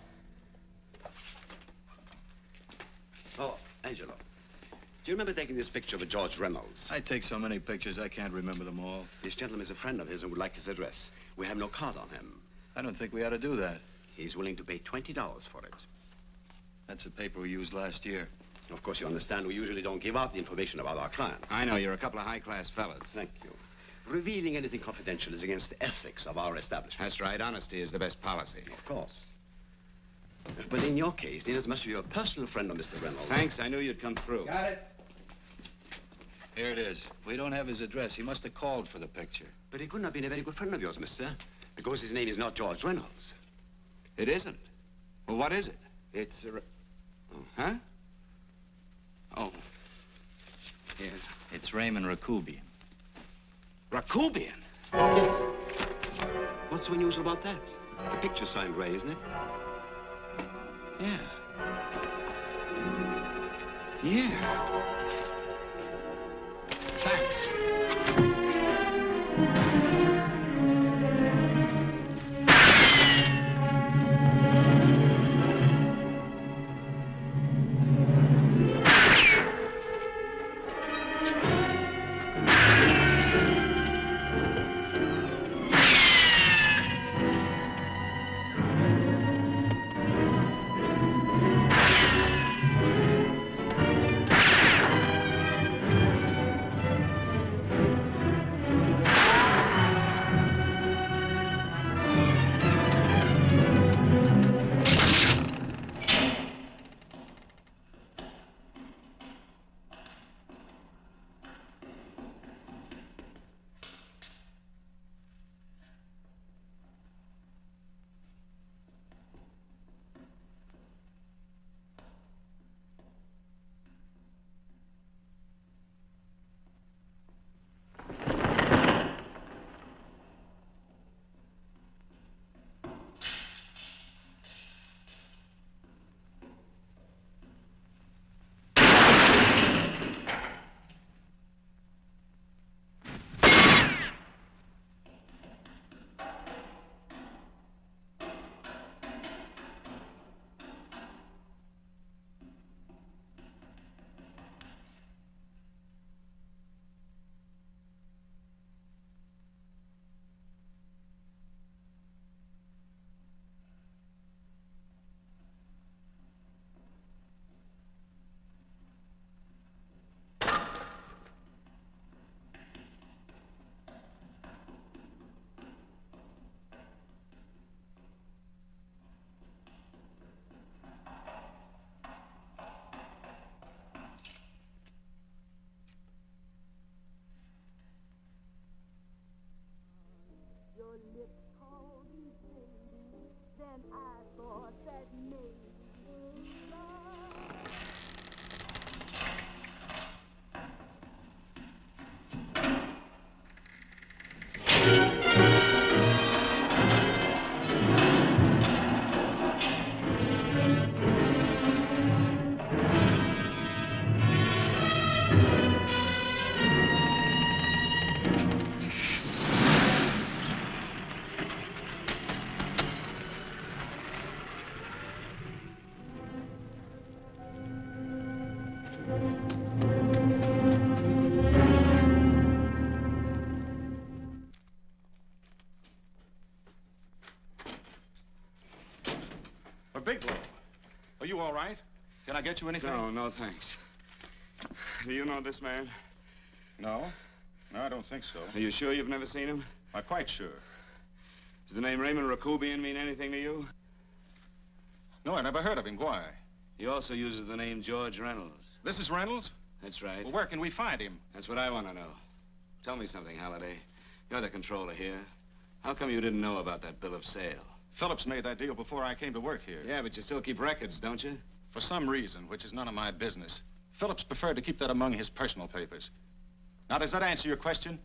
remember taking this picture of George Reynolds? I take so many pictures, I can't remember them all. This gentleman is a friend of his and would like his address. We have no card on him. I don't think we ought to do that. He's willing to pay $20 for it. That's the paper we used last year. Of course, you understand, we usually don't give out the information about our clients. I know, you're a couple of high-class fellas. Thank you. Revealing anything confidential is against the ethics of our establishment. That's right. Honesty is the best policy. Of course. But in your case, inasmuch as you're a personal friend of Mr. Reynolds... Thanks. I knew you'd come through. Got it. Here it is. We don't have his address. He must have called for the picture. But he couldn't have been a very good friend of yours, mister, because his name is not George Reynolds. It isn't? Well, what is it? It's a... Huh? Oh. Yes. It's Raymond Rakubian. Rakubian? What's so unusual about that? The picture's signed Ray, isn't it? Yeah. Yeah. Thanks. Your lips called me baby, then I thought that maybe love. Bigelow, are you all right? Can I get you anything? No, thanks. Do you know this man? No. No, I don't think so. Are you sure you've never seen him? I'm quite sure. Does the name Raymond Rakubian mean anything to you? No, I never heard of him. Why? He also uses the name George Reynolds. This is Reynolds? That's right. Well, where can we find him? That's what I want to know. Tell me something, Halliday. You're the controller here. How come you didn't know about that bill of sale? Phillips made that deal before I came to work here. Yeah, but you still keep records, don't you? For some reason, which is none of my business, Phillips preferred to keep that among his personal papers. Now, does that answer your question?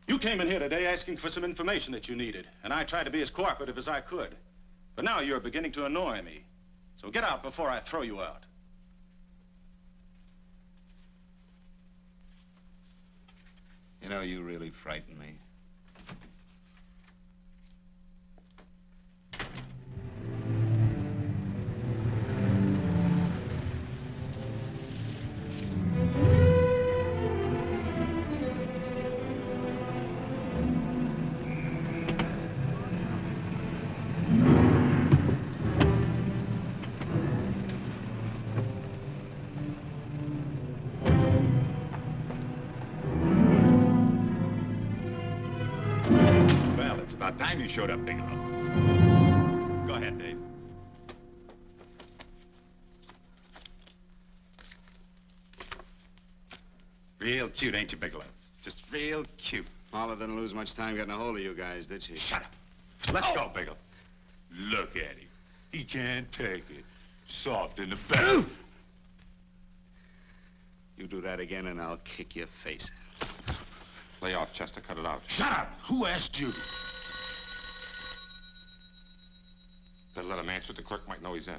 You came in here today asking for some information that you needed, and I tried to be as cooperative as I could. But now you're beginning to annoy me. So get out before I throw you out. You know, you really frighten me. About time you showed up, Bigelow. Go ahead, Dave. Real cute, ain't you, Bigelow? Just real cute. Paula didn't lose much time getting a hold of you guys, did she? Shut up. Let's go, Bigelow. Look at him. He can't take it. Soft in the belly. You do that again and I'll kick your face. Lay off, Chester. Cut it out. Shut up! Who asked you? Better let him answer. The clerk might know he's in.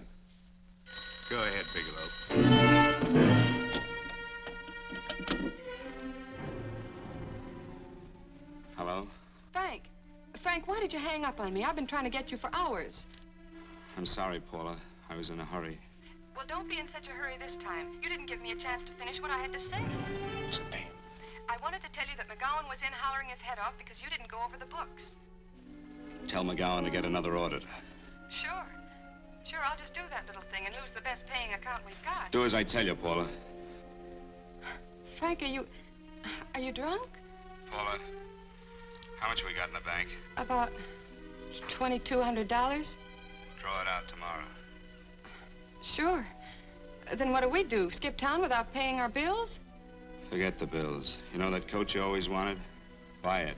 Go ahead, Bigelow. Hello? Frank. Frank, why did you hang up on me? I've been trying to get you for hours. I'm sorry, Paula. I was in a hurry. Well, don't be in such a hurry this time. You didn't give me a chance to finish what I had to say. I wanted to tell you that McGowan was in hollering his head off because you didn't go over the books. Tell McGowan to get another auditor. Sure. Sure, I'll just do that little thing and lose the best paying account we've got. Do as I tell you, Paula. Frank, are you drunk? Paula, how much we got in the bank? About $2,200. Draw it out tomorrow. Sure. Then what do? Skip town without paying our bills? Forget the bills. You know that coat you always wanted? Buy it.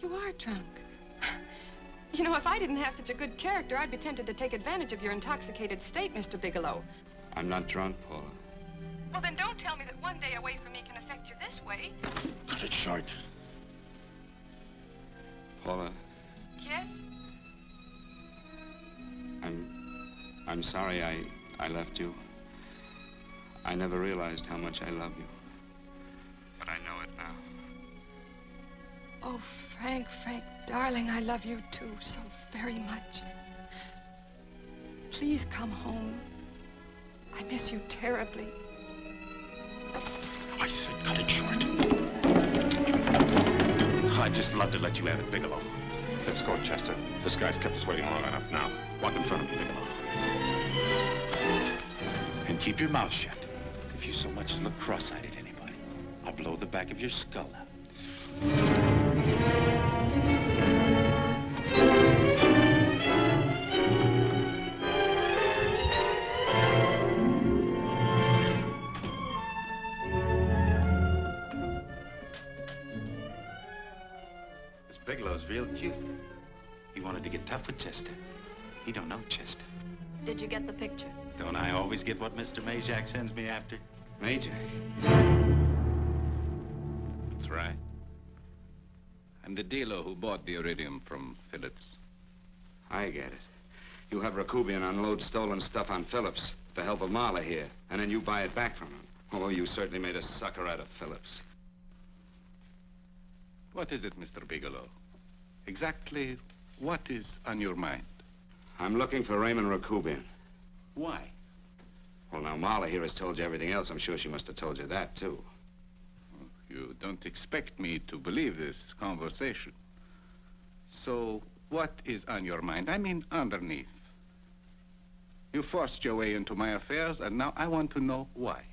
You are drunk. You know, if I didn't have such a good character, I'd be tempted to take advantage of your intoxicated state, Mr. Bigelow. I'm not drunk, Paula. Well, then don't tell me that one day away from me can affect you this way. Cut it short. Paula, Yes? I'm sorry I left you. I never realized how much I love you. But I know it now. Oh, Frank, darling, I love you too so very much. Please come home. I miss you terribly. I said cut it short. I'd just love to let you have it, Bigelow. Let's go, Chester. This guy's kept us waiting long enough now. Walk in front of me, Bigelow. And keep your mouth shut. If you so much as look cross-eyed at anybody, I'll blow the back of your skull out. This Bigelow's real cute. He wanted to get tough with Chester. He don't know Chester. Did you get the picture? Don't I always get what Mr. Majak sends me after? Majak? That's right. I'm the dealer who bought the iridium from Phillips. I get it. You have Rakubian unload stolen stuff on Phillips with the help of Marla here, and then you buy it back from him. Oh, you certainly made a sucker out of Phillips. What is it, Mr. Bigelow? Exactly what is on your mind? I'm looking for Raymond Rakubian. Why? Well, now, Marla here has told you everything else. I'm sure she must have told you that, too. You don't expect me to believe this conversation. So, what is on your mind? I mean, underneath. You forced your way into my affairs, and now I want to know why.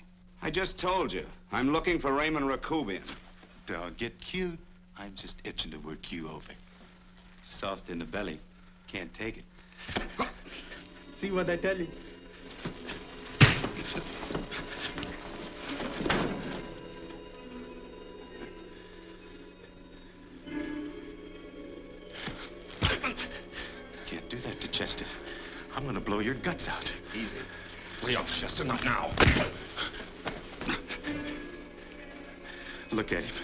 I just told you. I'm looking for Raymond Rakubian. Don't get cute. I'm just itching to work you over. Soft in the belly. Can't take it. See what I tell you? Can't do that to Chester. I'm gonna blow your guts out. Easy. Lay off, Chester, not now. Look at him.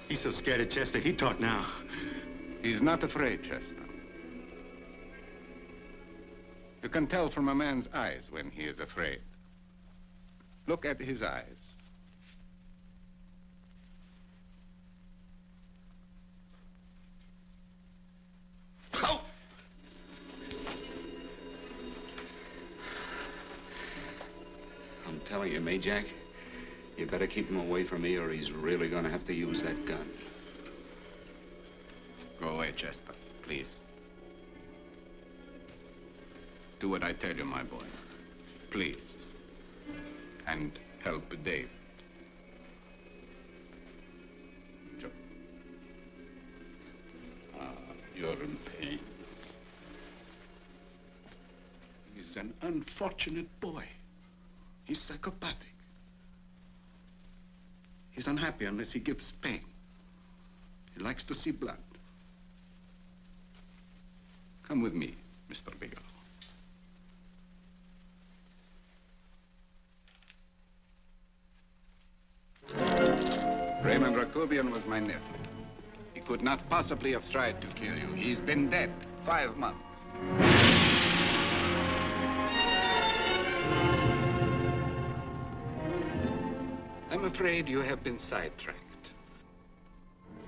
He's so scared of Chester, he'd talk now. He's not afraid, Chester. You can tell from a man's eyes when he is afraid. Look at his eyes. Oh! I'm telling you, Majak, you better keep him away from me or he's really gonna have to use that gun. Go away, Chester, please. Do what I tell you, my boy. Please. And help Dave. unfortunate boy. He's psychopathic. He's unhappy unless he gives pain. He likes to see blood. Come with me, Mr. Bigelow. Raymond Rakubian was my nephew. He could not possibly have tried to kill you. He's been dead 5 months. I'm afraid you have been sidetracked.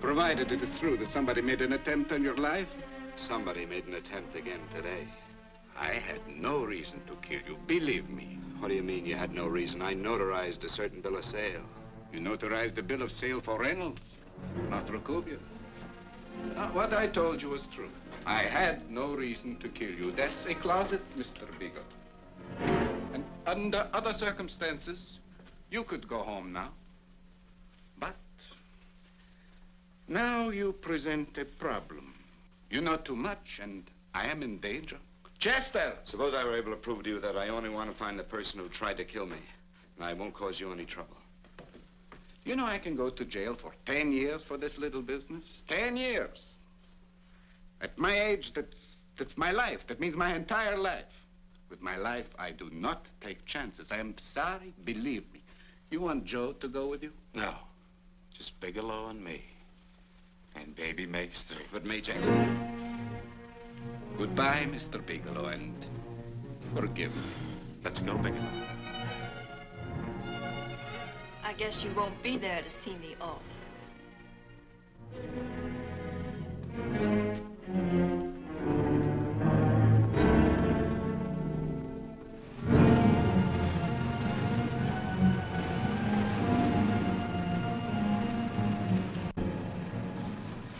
Provided it is true that somebody made an attempt on your life. Somebody made an attempt again today. I had no reason to kill you, believe me. What do you mean you had no reason? I notarized a certain bill of sale. You notarized the bill of sale for Reynolds, not Rakubian. What I told you was true. I had no reason to kill you. That's a closet, Mr. Bigelow. And under other circumstances, you could go home now. But now you present a problem. You know too much, and I am in danger. Chester! Suppose I were able to prove to you that I only want to find the person who tried to kill me, and I won't cause you any trouble. You know I can go to jail for 10 years for this little business. 10 years. At my age, that's my life. That means my entire life. With my life, I do not take chances. I am sorry, believe me. You want Joe to go with you? No. Just Bigelow and me. And baby makes 3. But Majak. Goodbye, Mr. Bigelow, and forgive me. Let's go, Bigelow. I guess you won't be there to see me off.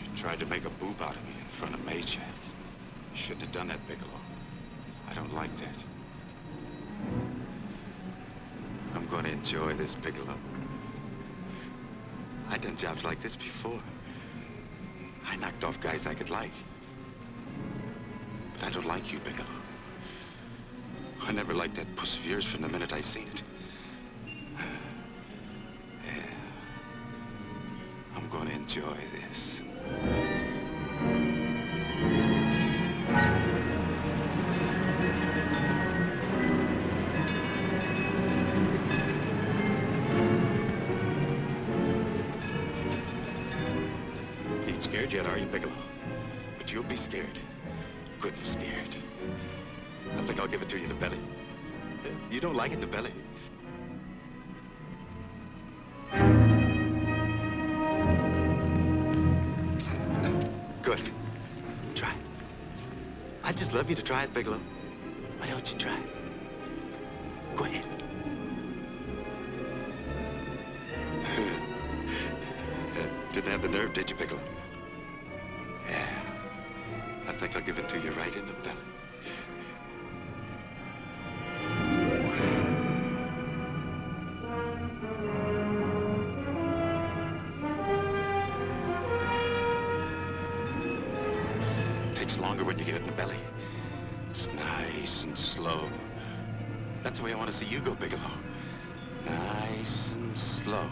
You tried to make a boob out of me in front of Majak. You shouldn't have done that, Bigelow. I don't like that. I'm going to enjoy this, Bigelow. I've done jobs like this before. I knocked off guys I could like. But I don't like you, Bigelow. I never liked that puss of yours from the minute I seen it. Yeah. I'm going to enjoy this. Scared yet, are you, Bigelow? But you'll be scared. Good scared. I think I'll give it to you in the belly. You don't like it in the belly? Good. Try it. I'd just love you to try it, Bigelow. Why don't you try it? Go ahead. Didn't have the nerve, did you, Bigelow? Yeah. I think I'll give it to you right in the belly. It takes longer when you get it in the belly. It's nice and slow. That's the way I want to see you go, Bigelow. Nice and slow.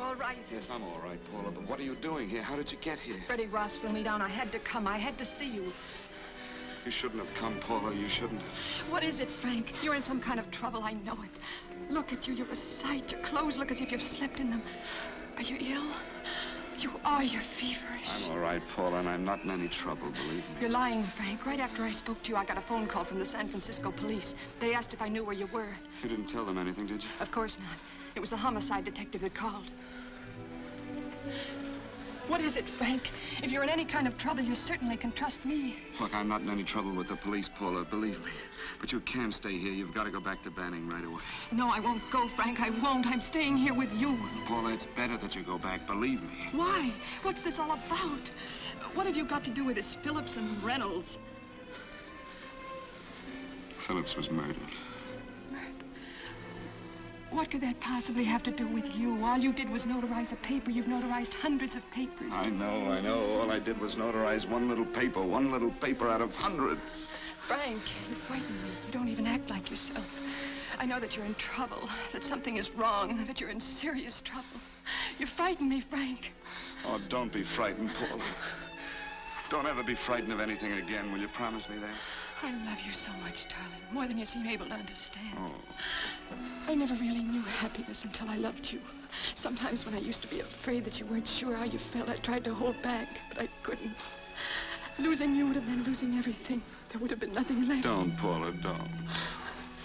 all right? Yes, I'm all right, Paula, but what are you doing here? How did you get here? Freddie Ross flew me down. I had to come. I had to see you. You shouldn't have come, Paula. You shouldn't have. What is it, Frank? You're in some kind of trouble. I know it. Look at you. You're a sight. Your clothes look as if you've slept in them. Are you ill? You are. You're feverish. I'm all right, Paula, and I'm not in any trouble, believe me. You're lying, Frank. Right after I spoke to you, I got a phone call from the San Francisco police. They asked if I knew where you were. You didn't tell them anything, did you? Of course not. It was the homicide detective that called. What is it, Frank? If you're in any kind of trouble, you certainly can trust me. Look, I'm not in any trouble with the police, Paula, believe me. But you can't stay here. You've got to go back to Banning right away. No, I won't go, Frank. I won't. I'm staying here with you. Paula, it's better that you go back, believe me. Why? What's this all about? What have you got to do with this Phillips and Reynolds? Phillips was murdered. What could that possibly have to do with you? All you did was notarize a paper. You've notarized hundreds of papers. I know. All I did was notarize one little paper out of hundreds. Frank, you frighten me. You don't even act like yourself. I know that you're in trouble, that something is wrong, that you're in serious trouble. You frighten me, Frank. Oh, don't be frightened, Paula. Don't ever be frightened of anything again. Will you promise me that? I love you so much, darling, more than you seem able to understand. Oh. I never really knew happiness until I loved you. Sometimes when I used to be afraid that you weren't sure how you felt, I tried to hold back, but I couldn't. Losing you would have been losing everything. There would have been nothing left. Don't, Paula, don't.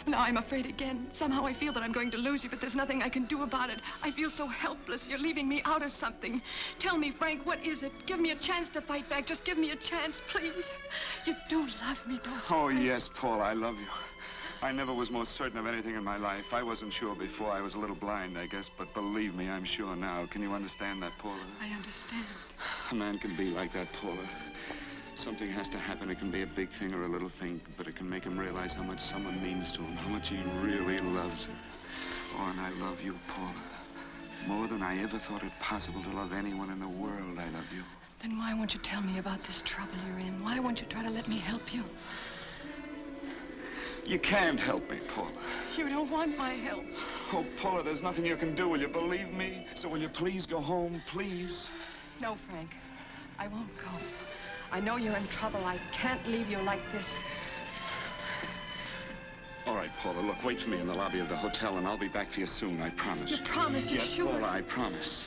Now I'm afraid again. Somehow I feel that I'm going to lose you, but there's nothing I can do about it. I feel so helpless. You're leaving me out of something. Tell me, Frank, what is it? Give me a chance to fight back. Just give me a chance, please. You do love me, don't you? Oh, yes, Paula, I love you. I never was more certain of anything in my life. I wasn't sure before. I was a little blind, I guess, but believe me, I'm sure now. Can you understand that, Paula? I understand. A man can be like that, Paula. Something has to happen. It can be a big thing or a little thing, but it can make him realize how much someone means to him, how much he really loves her. Oh, and I love you, Paula. More than I ever thought it possible to love anyone in the world, I love you. Then why won't you tell me about this trouble you're in? Why won't you try to let me help you? You can't help me, Paula. You don't want my help. Oh, Paula, there's nothing you can do. Will you believe me? So will you please go home, please? No, Frank. I won't go. I know you're in trouble. I can't leave you like this. All right, Paula, look, wait for me in the lobby of the hotel, and I'll be back for you soon, I promise. You promise? You're yes, sure? Paula, I promise.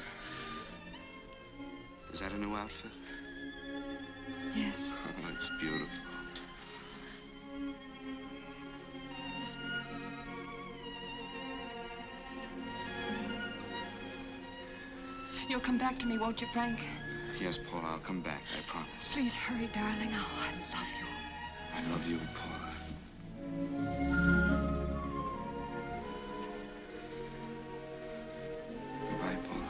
Is that a new outfit? Yes. Oh, it's beautiful. You'll come back to me, won't you, Frank? Yes, Paula, I'll come back, I promise. Please hurry, darling. Oh, I love you. I love you, Paula. Goodbye, Paula.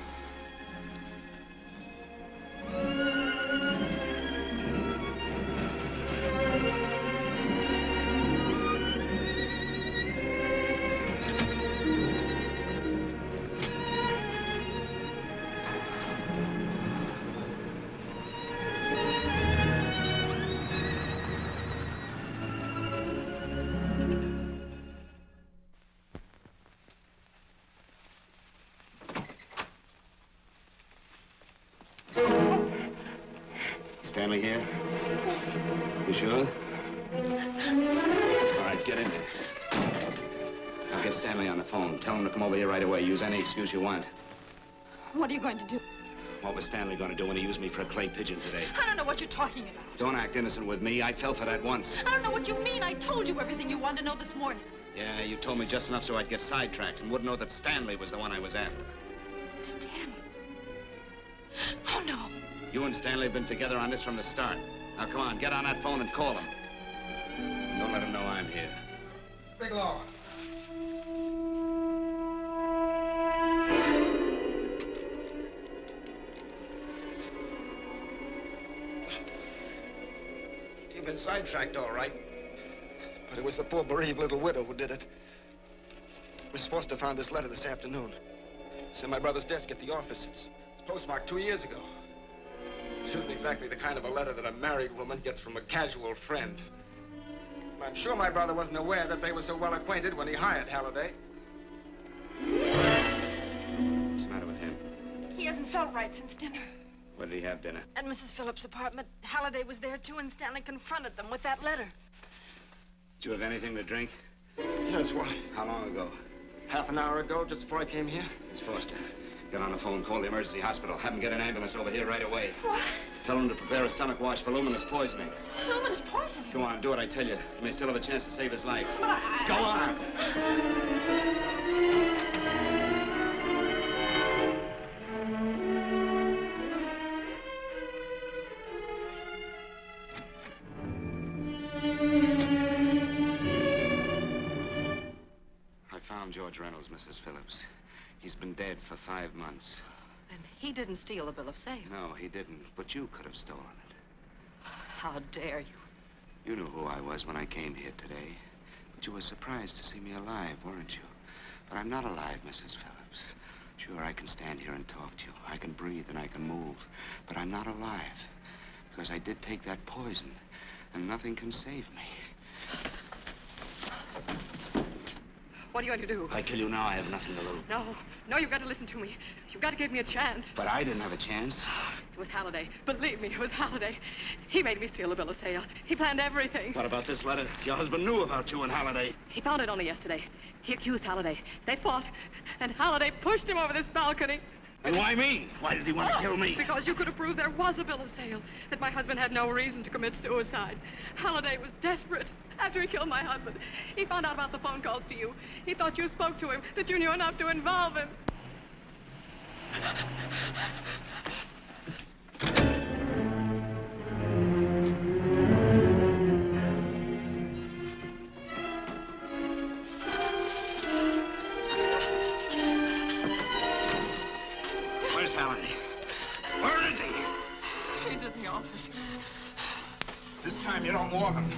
Stanley here? You sure? All right, get in there. I'll get Stanley on the phone. Tell him to come over here right away. Use any excuse you want. What are you going to do? What was Stanley going to do when he used me for a clay pigeon today? I don't know what you're talking about. Don't act innocent with me. I fell for that once. I don't know what you mean. I told you everything you wanted to know this morning. Yeah, you told me just enough so I'd get sidetracked and wouldn't know that Stanley was the one I was after. Stanley? Oh, no. You and Stanley have been together on this from the start. Now, come on, get on that phone and call him. Don't let him know I'm here. Bigelow. You've been sidetracked, all right. But it was the poor bereaved little widow who did it. Miss Foster found this letter this afternoon. It's in my brother's desk at the office. It's postmarked 2 years ago. It isn't exactly the kind of a letter that a married woman gets from a casual friend. I'm sure my brother wasn't aware that they were so well acquainted when he hired Halliday. What's the matter with him? hasn't felt right since dinner. Where did he have dinner? At Mrs. Phillips' apartment. Halliday was there, too, and Stanley confronted them with that letter. Did you have anything to drink? Yes, why? How long ago? Half an hour ago, just before I came here. Miss Foster, get on the phone, call the emergency hospital. Have them get an ambulance over here right away. What? Tell them to prepare a stomach wash for luminous poisoning. Luminous poisoning? Go on, do what I tell you. You may still have a chance to save his life. But Go on! I found George Reynolds, Mrs. Phillips. He's been dead for 5 months. And he didn't steal the bill of sale. No, he didn't. But you could have stolen it. How dare you? You knew who I was when I came here today. But you were surprised to see me alive, weren't you? But I'm not alive, Mrs. Phillips. Sure, I can stand here and talk to you. I can breathe and I can move. But I'm not alive. Because I did take that poison. And nothing can save me. What are you going to do? I tell you now, I have nothing to lose. No, you've got to listen to me. You've got to give me a chance. But I didn't have a chance. It was Halliday. Believe me, it was Halliday. He made me steal the bill of sale. He planned everything. What about this letter? Your husband knew about you and Halliday. He found it only yesterday. He accused Halliday. They fought, and Halliday pushed him over this balcony. And why me? Why did he want to kill me? Because you could have proved there was a bill of sale, that my husband had no reason to commit suicide. Halliday was desperate. After he killed my husband, he found out about the phone calls to you. He thought you spoke to him, that you knew enough to involve him. Where's Halliday? Where is he? He's in the office. This time you don't walk him.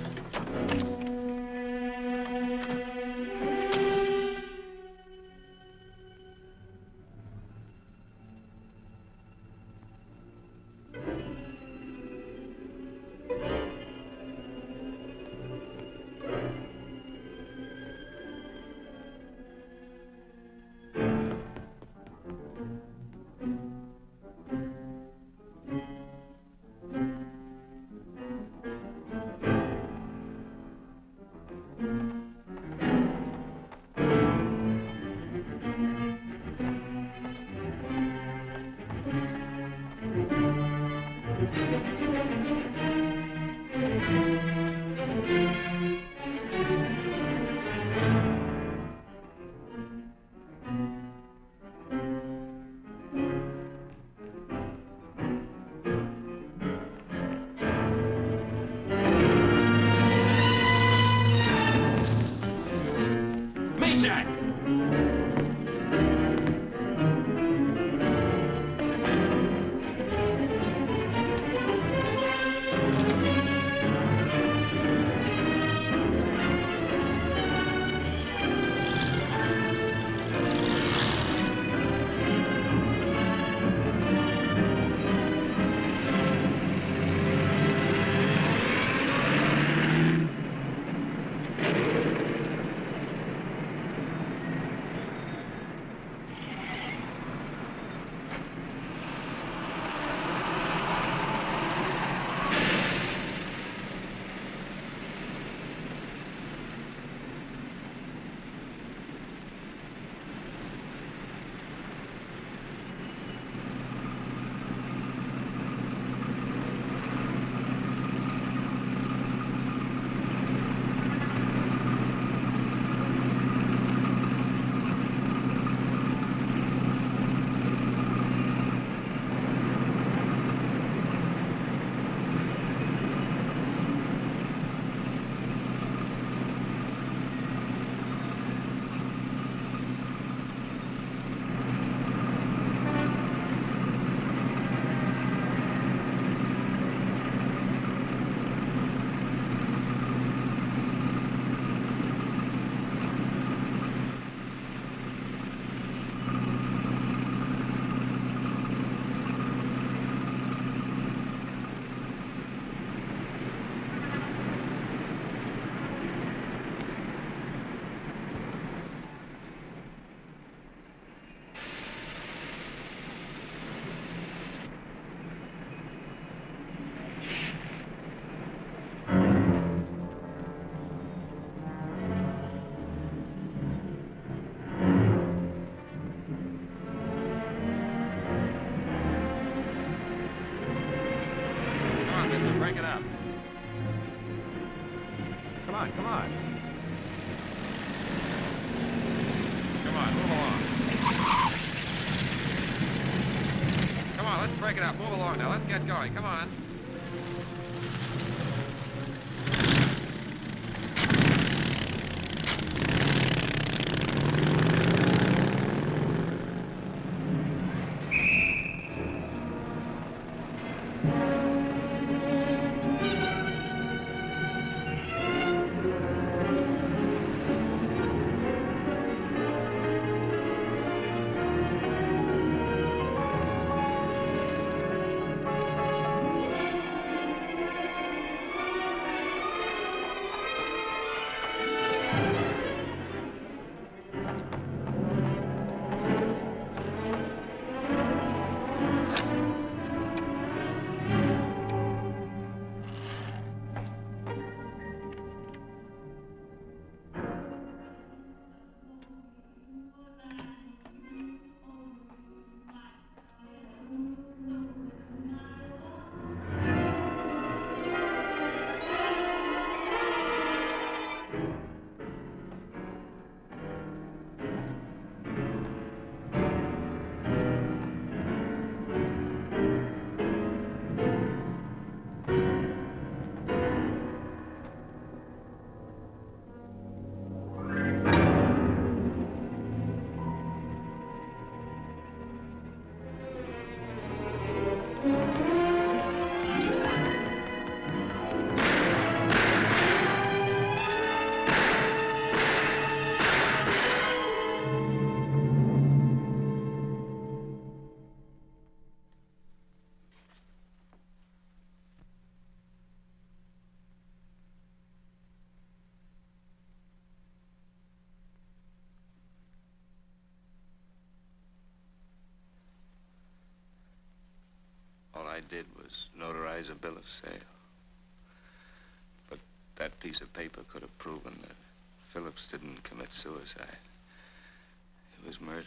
break it up. Move along now. Let's get going. Come on. All I did was notarize a bill of sale. But that piece of paper could have proven that Phillips didn't commit suicide. He was murdered.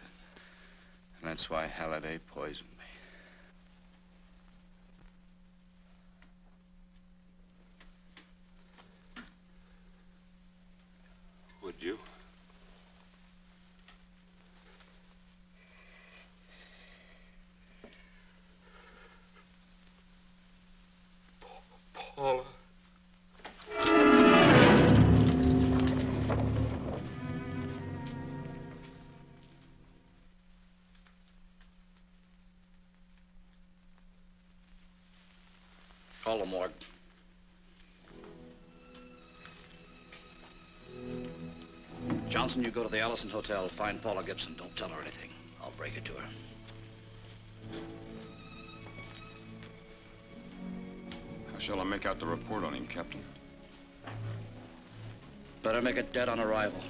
And that's why Halliday poisoned me. Would you? Paula. Call the morgue. Johnson, you go to the Allison Hotel, find Paula Gibson. Don't tell her anything. I'll break it to her. How shall I make out the report on him, Captain? Better make it dead on arrival.